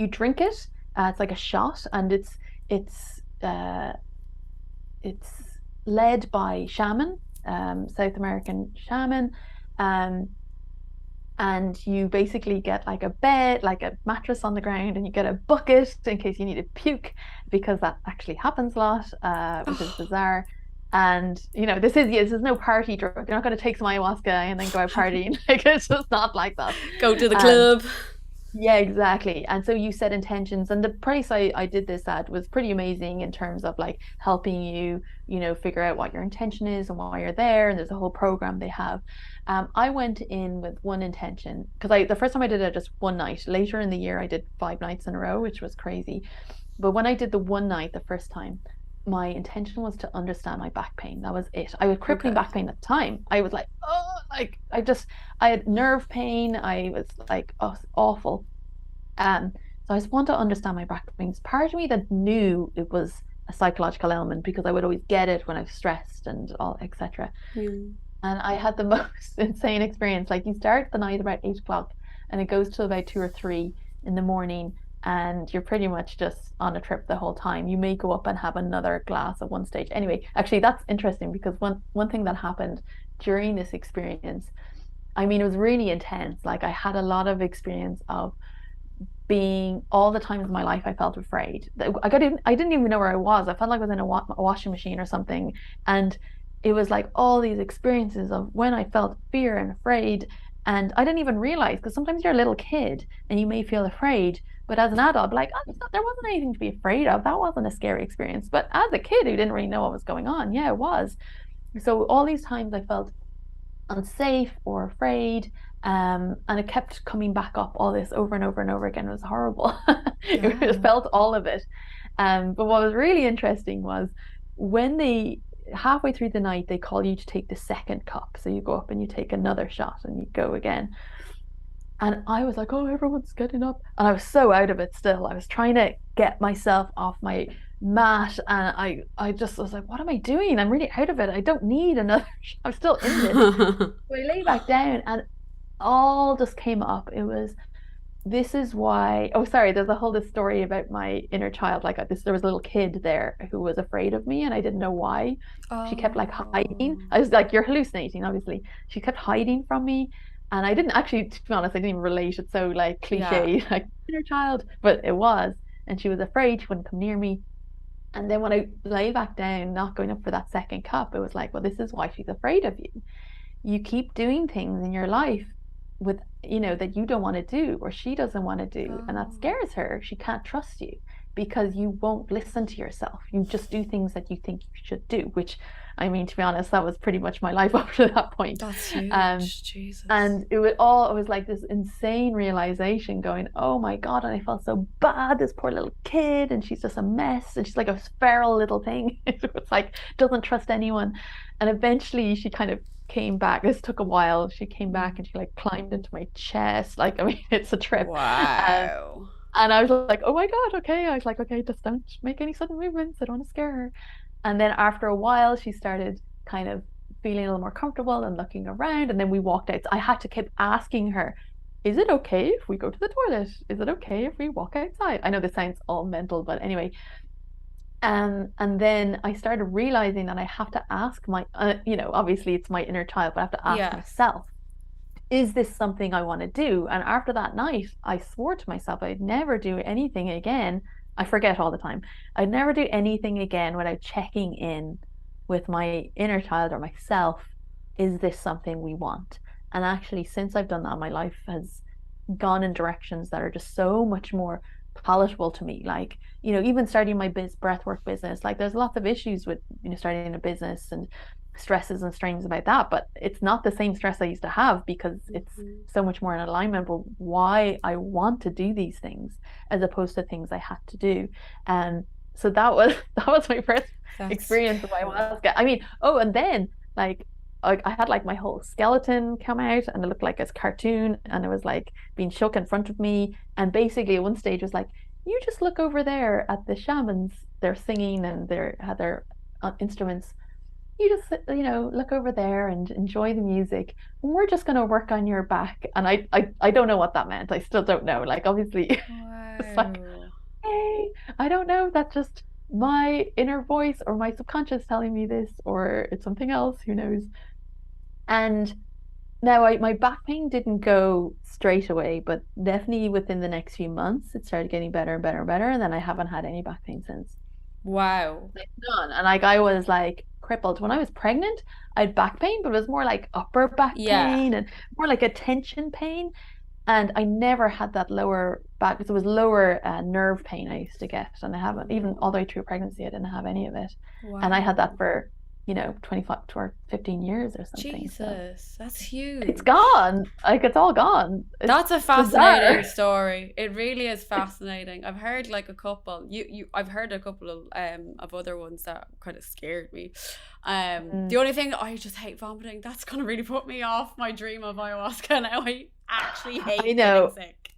drink it. It's like a shot, and it's led by shaman, South American shaman, and you basically get like a bed, like a mattress on the ground, and you get a bucket in case you need to puke, because that actually happens a lot, which is bizarre. And this is no party drug. You're not going to take some ayahuasca and then go out partying. Like, it's just not like that. Go to the club. Yeah, exactly. And so you set intentions, and the price I did this at was pretty amazing in terms of like helping you, figure out what your intention is and why you're there. And there's a whole program they have. I went in with one intention, because the first time I did it just 1 night. Later in the year, I did 5 nights in a row, which was crazy. But when I did the 1 night the first time, my intention was to understand my back pain. That was it. I had crippling back pain at the time. I was like, oh, like I had nerve pain. I was like, oh, awful. So I just wanted to understand my back pain. Part of me that knew it was a psychological element, because I would always get it when I was stressed and all, etc. And I had the most insane experience. Like, you start the night about 8 o'clock and it goes till about 2 or 3 in the morning, and you're pretty much just on a trip the whole time. You may go up and have another glass at one stage. Anyway, actually, that's interesting, because one thing that happened during this experience, I mean, it was really intense. Like, I had a lot of experience of being, all the times in my life I felt afraid. I didn't even know where I was. I felt like I was in a washing machine or something. And it was like all these experiences of when I felt fear and afraid. And I didn't even realize, because sometimes you're a little kid and you may feel afraid, but as an adult, like, oh, there wasn't anything to be afraid of. That wasn't a scary experience. But as a kid who didn't really know what was going on, yeah, it was. So all these times I felt unsafe or afraid, And it kept coming back up, all this over and over and over again. It was horrible. It Yeah. felt all of it. But what was really interesting was when they halfway through the night they call you to take the second cup. So you go up and you take another shot and you go again. And I was like, oh, everyone's getting up. And I was so out of it still. I was trying to get myself off my mat. And I just was like, what am I doing? I'm really out of it. I don't need another. I'm still in this. So I lay back down and all just came up. It was, this is why, oh, sorry, there's a whole this story about my inner child. Like this, there was a little kid there who was afraid of me and I didn't know why. She kept like hiding. Oh, I was like, you're hallucinating, obviously. She kept hiding from me. And I didn't actually, to be honest, I didn't even relate. It's so like yeah. cliche, like inner child, but it was. And she was afraid she wouldn't come near me. And then when I lay back down, not going up for that second cup, it was like, well, this is why she's afraid of you. You keep doing things in your life with, that you don't want to do or she doesn't want to do, and that Oh, scares her. She can't trust you because you won't listen to yourself. You just do things that you think you should do, which, I mean, to be honest, that was pretty much my life up to that point. that's um huge. Jesus. and it was like this insane realization going, oh my God. And I felt so bad, this poor little kid, and she's just a mess, and she's like a feral little thing. It was like, doesn't trust anyone. And eventually she kind of came back. This took a while. She came back Mm. and she like climbed into my chest. Like, I mean, it's a trip. Um, Wow. and I was like, oh my God, okay. I was like, okay, just don't make any sudden movements. I don't want to scare her. And then after a while, she started kind of feeling a little more comfortable and looking around. And then we walked out. So I had to keep asking her, is it okay if we go to the toilet? Is it okay if we walk outside? I know this sounds all mental, but anyway. And then I started realizing that I have to ask my, obviously it's my inner child, but I have to ask Yes. myself, is this something I want to do? And after that night, I swore to myself I'd never do anything again. I forget all the time. I'd never do anything again without checking in with my inner child or myself. Is this something we want? And actually, since I've done that, my life has gone in directions that are just so much more palatable to me. Like, even starting my breathwork business, like there's lots of issues with, starting a business and stresses and strains about that, but it's not the same stress I used to have because it's Mhm. so much more in alignment with why I want to do these things as opposed to things I had to do. And so that was my first That's experience of cool. ayahuasca. I mean, oh, and then like I had like my whole skeleton come out and it looked like a cartoon and it was like being shook in front of me. And basically at one stage it was like, you just look over there at the shamans, they're singing and they had their instruments. You just, look over there and enjoy the music. And we're just going to work on your back. And I don't know what that meant. I still don't know. Like, obviously, it's like, Wow. hey, I don't know. That's just my inner voice or my subconscious telling me this, or it's something else. Who knows? And now my back pain didn't go straight away, but definitely within the next few months, it started getting better and better and better. And then I haven't had any back pain since. Wow. Like none. And like I was like crippled. When I was pregnant, I had back pain, but it was more like upper back Yeah. pain and more like a tension pain. And I never had that lower back, because it was lower nerve pain I used to get. And I haven't, even all the way through pregnancy, I didn't have any of it. And I had that Wow. for, 25 or 15 years or something. So Jesus, that's it's huge. gone. Like it's all gone. It's That's a bizarre. fascinating story. It really is fascinating. I've heard like a couple. I've heard a couple of other ones that kind of scared me. Mm. The only thing I just hate vomiting. That's gonna really put me off my dream of ayahuasca. Now I actually I hate getting know. sick.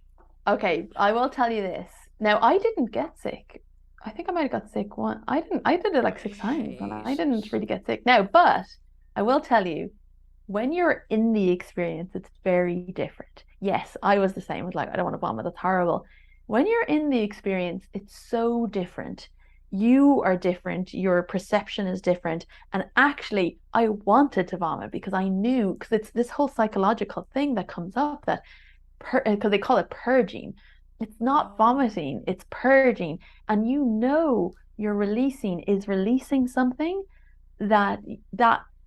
Okay, I will tell you this. Now, I didn't get sick. I think I might have got sick one. I did it I like 6 times and hate I it. didn't really get sick. Now, but I will tell you, when you're in the experience, it's very different. Yes, I was the same. I was like, I don't want to vomit. That's horrible. When you're in the experience, it's so different. You are different. Your perception is different. And actually, I wanted to vomit because I knew, because it's this whole psychological thing that comes up that because they call it purging. It's not Oh, vomiting, it's purging. And you're releasing something that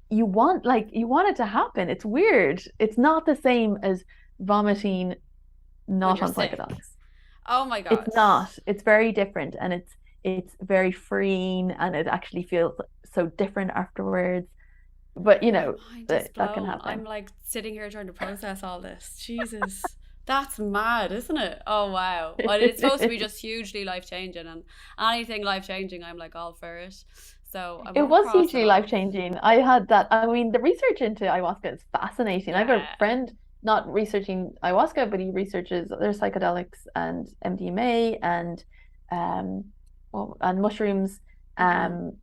you want it to happen. It's weird. It's not the same as vomiting when not you're on sick. psychedelics. Oh my It's god. not. It's very different and it's very freeing and it actually feels so different afterwards. But My mind is that can blown. I'm happen. like sitting here trying to process all this. Jesus. That's mad, isn't it? Oh wow. Well, it's supposed to be just hugely life changing, and anything life changing I'm like all for it. So I It want to was cross it hugely life off. changing. I had that. I mean, the research into ayahuasca is fascinating. I have a Yeah. friend not researching ayahuasca, but he researches other psychedelics and MDMA and um and mushrooms. Mm-hmm. Um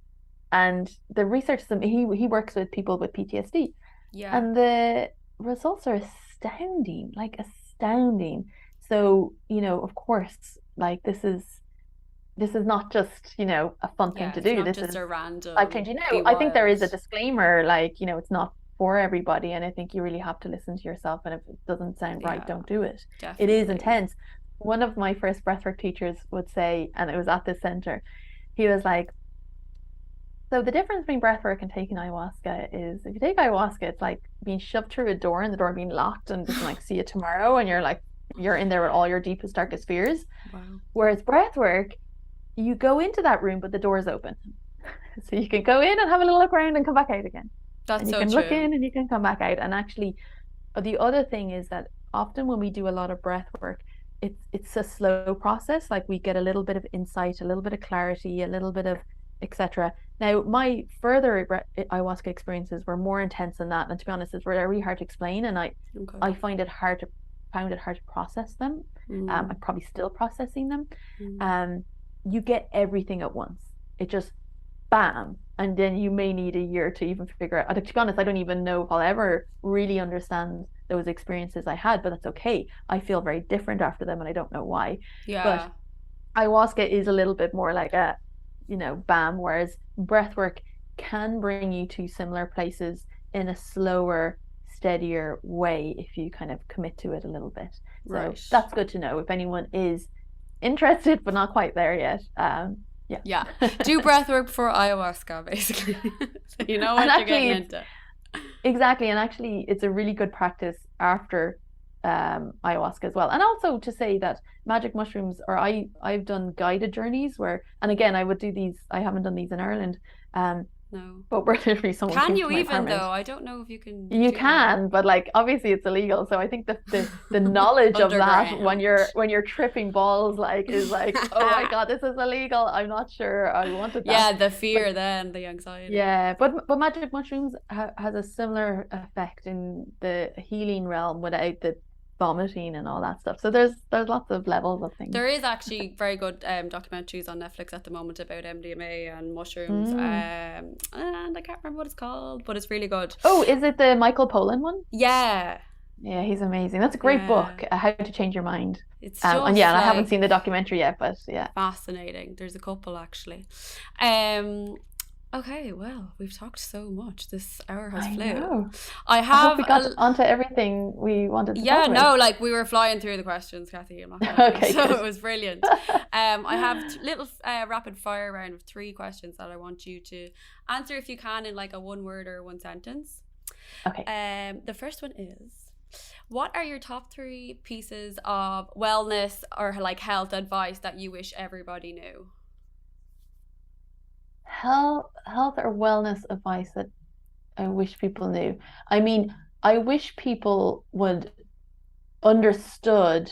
and the research he works with people with PTSD, Yeah. and the results are astounding, like astounding. So, of course, like this is not just, a fun thing Yeah. to It's do. not This just is a life random changing. be Now, I think there wild. is a disclaimer, like, it's not for everybody. And I think you really have to listen to yourself. And if it doesn't sound right, Yeah, don't do it. It is definitely. intense. One of my first breathwork teachers would say, and it was at this center, he was like, so the difference between breathwork and taking ayahuasca is if you take ayahuasca, it's like being shoved through a door and the door being locked and just like, see you tomorrow. And you're like, you're in there with all your deepest, darkest fears. Wow. Whereas breathwork, you go into that room, but the door is open. So you can go in and have a little look around and come back out again. That's And you so can look true. in and you can come back out. And actually, the other thing is that often when we do a lot of breath work, it's a slow process. Like we get a little bit of insight, a little bit of clarity, a little bit of etc. Now, my further ayahuasca experiences were more intense than that. And to be honest, it's very hard to explain. And Okay. I found it hard to process them. I'm probably still processing them. Mm. Um, you get everything at once. It just bam, and then you may need a year to even figure out. To be honest, I don't even know if I'll ever really understand those experiences I had, but that's okay. I feel very different after them, and I don't know why. But Yeah. ayahuasca is a little bit more like a, bam, whereas breathwork can bring you to similar places in a slower, steadier way if you kind of commit to it a little bit. So Right. that's good to know if anyone is interested but not quite there yet. Yeah. Yeah. Do breath work before ayahuasca, basically. So you know And what you're getting actually, into. exactly, and actually, it's a really good practice after ayahuasca as well. And also to say that magic mushrooms, or I've done guided journeys where, and again, I would do these. I haven't done these in Ireland, No. but where literally someone Can came you to my even apartment. though? I don't know if you can You do that. can, but like obviously it's illegal. So I think the knowledge of that when Underground. you're tripping balls like is like, oh my God, this is illegal. I'm not sure I wanted that. Yeah, the But fear then, the anxiety. yeah, but magic mushrooms has a similar effect in the healing realm without the vomiting and all that stuff. So there's lots of levels of things. There is actually very good documentaries on Netflix at the moment about MDMA and mushrooms. Mm. And I can't remember what it's called, but it's really good. Oh, is it the Michael Pollan one? Yeah. Yeah, he's amazing. That's a great Yeah. book, How to Change Your Mind. It's And yeah, just and I haven't like seen the documentary yet, but yeah. fascinating. There's a couple actually. Um okay, well, we've talked so much. This hour has I flew. know. I I hope have we got onto everything we wanted to yeah, talk about. no, like we were flying through the questions, Cathy. I'm not gonna lie. Okay, So good. it was brilliant. I have little rapid fire round of 3 questions that I want you to answer if you can in like a 1 word or 1 sentence. Okay. The first one is, what are your top 3 pieces of wellness or like health advice that you wish everybody knew? Health or wellness advice that I wish people knew. I mean, I wish people would understood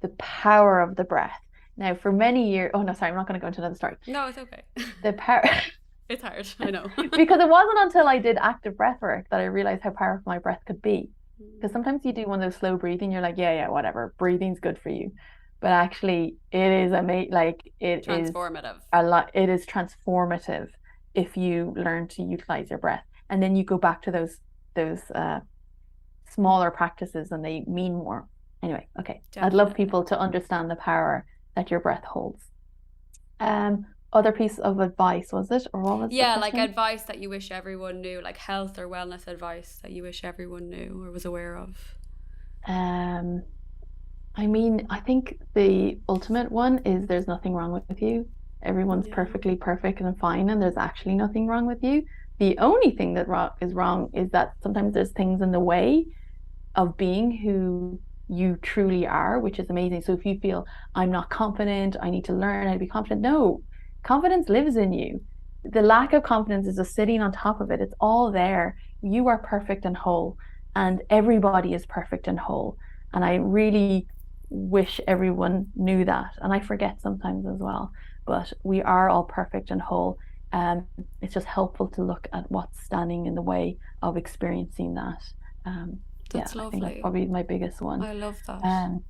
the power of the breath. Now, for many years, oh no, sorry, I'm not going to go into another story. No, it's okay. The power, It's hard, I know. because it wasn't until I did active breath work that I realized how powerful my breath could be. Because sometimes you do one of those slow breathing, you're like, yeah, whatever, breathing's good for you. But actually, it is amazing. Like it is Transformative. a lot. It is transformative if you learn to utilize your breath, and then you go back to those smaller practices, and they mean more. Anyway, okay. I'd love Definitely. people to understand the power that your breath holds. Other piece of advice, was it, or what was the Yeah, like question? advice that you wish everyone knew, like health or wellness advice that you wish everyone knew or was aware of. I mean, I think the ultimate one is there's nothing wrong with you. Everyone's Yeah. perfectly perfect and fine, and there's actually nothing wrong with you. The only thing that is wrong is that sometimes there's things in the way of being who you truly are, which is amazing. So if you feel I'm not confident, I need to learn how to be confident. No, confidence lives in you. The lack of confidence is just sitting on top of it. It's all there. you are perfect and whole, and everybody is perfect and whole. And I really wish everyone knew that. And I forget sometimes as well, but we are all perfect and whole. It's just helpful to look at what's standing in the way of experiencing that. Yeah, That's I think that's lovely. probably my biggest one. I love that.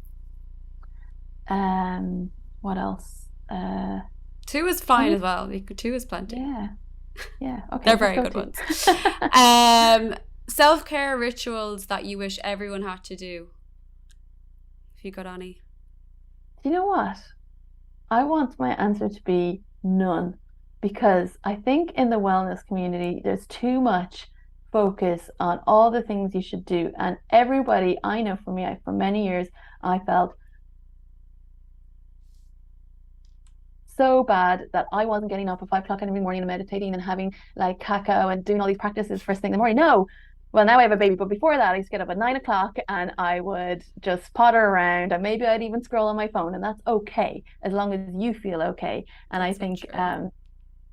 What else? 2 is fine Funny. as well. 2 is plenty. Yeah. Okay, They're let's very go good to. ones. Self-care rituals that you wish everyone had to do. If you got any. Do you know what? I want my answer to be none, because I think in the wellness community, there's too much focus on all the things you should do. And everybody, I know for me, for many years, I felt so bad that I wasn't getting up at 5 o'clock every morning and meditating and having like cacao and doing all these practices first thing in the morning. No. Well, now I have a baby, but before that, I used to get up at 9 o'clock and I would just potter around, and maybe I'd even scroll on my phone, and that's okay as long as you feel okay. And I think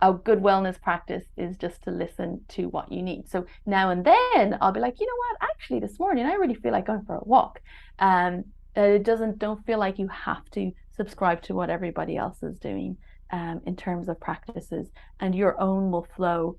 a good wellness practice is just to listen to what you need. So now and then I'll be like, you know what, actually this morning I really feel like going for a walk. Don't feel like you have to subscribe to what everybody else is doing in terms of practices, and your own will flow.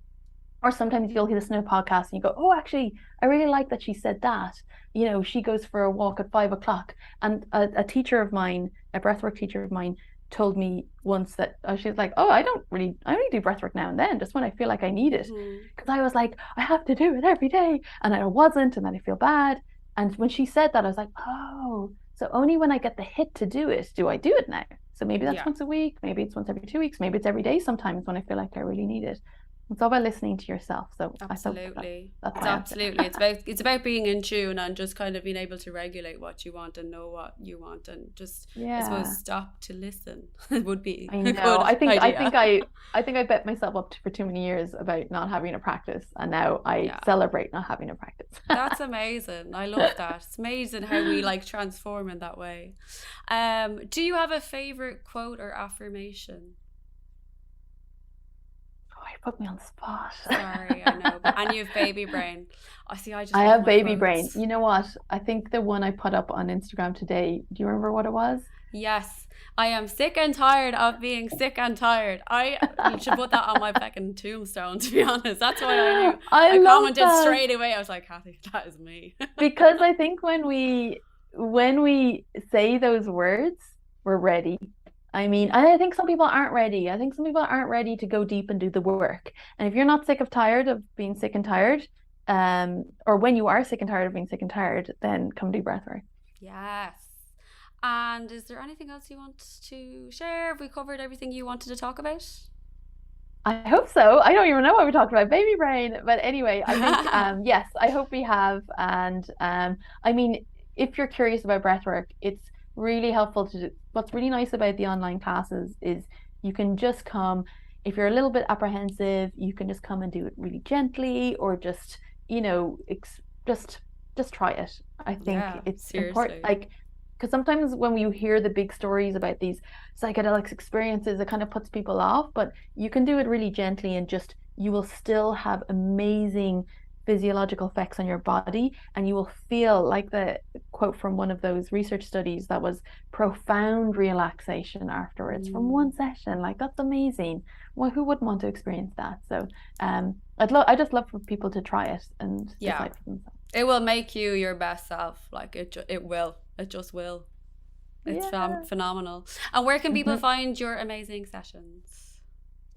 Or sometimes you'll listen to a podcast and you go, oh, actually, I really like that she said that. You know, she goes for a walk at 5 o'clock. And a teacher of mine, a breathwork teacher of mine, told me once that she was like, oh, I only do breathwork now and then, just when I feel like I need it. Because I was like, I have to do it every day. And I wasn't, and then I feel bad. And when she said that, I was like, oh, so only when I get the hit to do it, do I do it now? So maybe that's once a week, maybe it's once every 2 weeks, maybe it's every day sometimes when I feel like I really need it. It's all about listening to yourself. So absolutely, it's about being in tune and just kind of being able to regulate what you want and know what you want, and just I suppose stop to listen. It would be. I know. I think I bet myself up for too many years about not having a practice, and now I celebrate not having a practice. That's amazing. I love that. It's amazing how we like transform in that way. Do you have a favorite quote or affirmation? Put me on the spot. Sorry, I know. And you have baby brain. I have baby brain. You know what? I think the one I put up on Instagram today, do you remember what it was? Yes. I am sick and tired of being sick and tired. You should put that on my fucking tombstone, to be honest. That's why I knew. I commented that straight away. I was like, Cathy, that is me. Because I think when we say those words, we're ready. I mean, I think some people aren't ready. I think some people aren't ready to go deep and do the work. And if you're not sick of tired of being sick and tired, or when you are sick and tired of being sick and tired, then come do breathwork. Yes. And is there anything else you want to share? Have we covered everything you wanted to talk about? I hope so. I don't even know what we talked about, baby brain. But anyway, I think, yes, I hope we have. And I mean, if you're curious about breathwork, it's really helpful to what's really nice about the online classes is you can just come. If you're a little bit apprehensive, you can just come and do it really gently, or just, you know, just try it. I think it's important, like, because sometimes when you hear the big stories about these psychedelic experiences, it kind of puts people off, but you can do it really gently, and just you will still have amazing physiological effects on your body, and you will feel like the quote from one of those research studies that was profound relaxation afterwards from one session. Like, that's amazing. Well, who wouldn't want to experience that? So I just love for people to try it and decide for themselves. It will make you your best self. Like it just will. It's phenomenal. And where can people find your amazing sessions?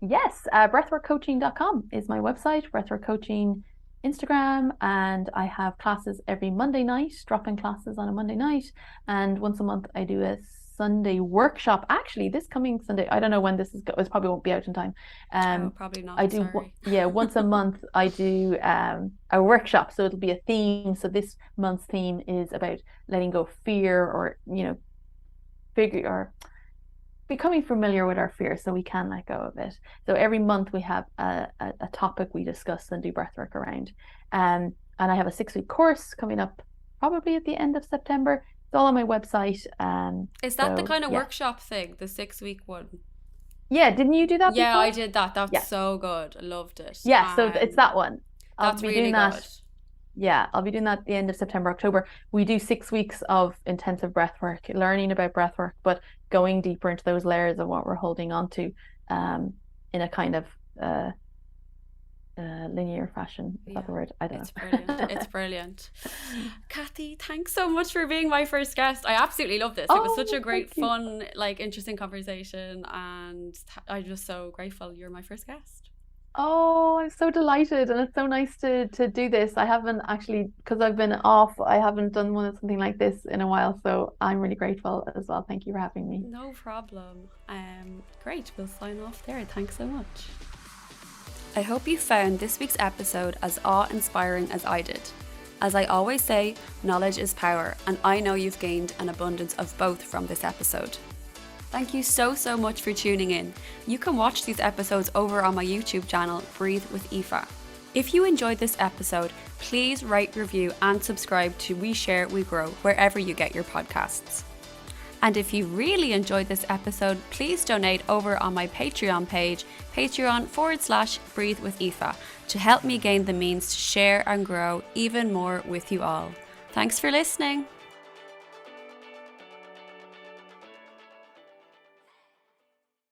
Yes, breathworkcoaching.com is my website. Breathwork Coaching Instagram, and I have classes every Monday night, drop-in classes on a Monday night, and once a month I do a Sunday workshop. Actually, this coming Sunday, I don't know when this is. It probably won't be out in time. Probably not. I do. Once a month I do a workshop, so it'll be a theme. So this month's theme is about letting go of fear, or becoming familiar with our fear so we can let go of it. So every month we have a topic we discuss and do breathwork around. And I have a 6-week course coming up probably at the end of September. It's all on my website. Is that the kind of workshop thing, the 6-week one? Yeah, didn't you do that before? I did that. That's so good. I loved it. Yeah, so it's that one. I'll That's be really doing good. that. Yeah, I'll be doing that at the end of September, October. We do 6 weeks of intensive breath work, learning about breath work, but going deeper into those layers of what we're holding on to um, in a kind of uh, linear fashion. Is Yeah, that the word? I don't it's brilliant. know. It's brilliant. Cathy, thanks so much for being my first guest. I absolutely love this. It was such Oh, a thank great, you. fun, like interesting conversation, and I'm just so grateful you're my first guest. Oh, I'm so delighted, and it's so nice to do this. I haven't actually, because I've been off, I haven't done something like this in a while, so I'm really grateful as well. Thank you for having me. No problem. Great. We'll sign off there. Thanks so much. I hope you found this week's episode as awe-inspiring as I did. As I always say, knowledge is power, and I know you've gained an abundance of both from this episode. Thank you so much for tuning in. You can watch these episodes over on my YouTube channel, Breathe with Aoife. If you enjoyed this episode, please rate, review, and subscribe to We Share, We Grow wherever you get your podcasts. And if you really enjoyed this episode, please donate over on my Patreon page, patreon.com/Breathe with Aoife, to help me gain the means to share and grow even more with you all. Thanks for listening.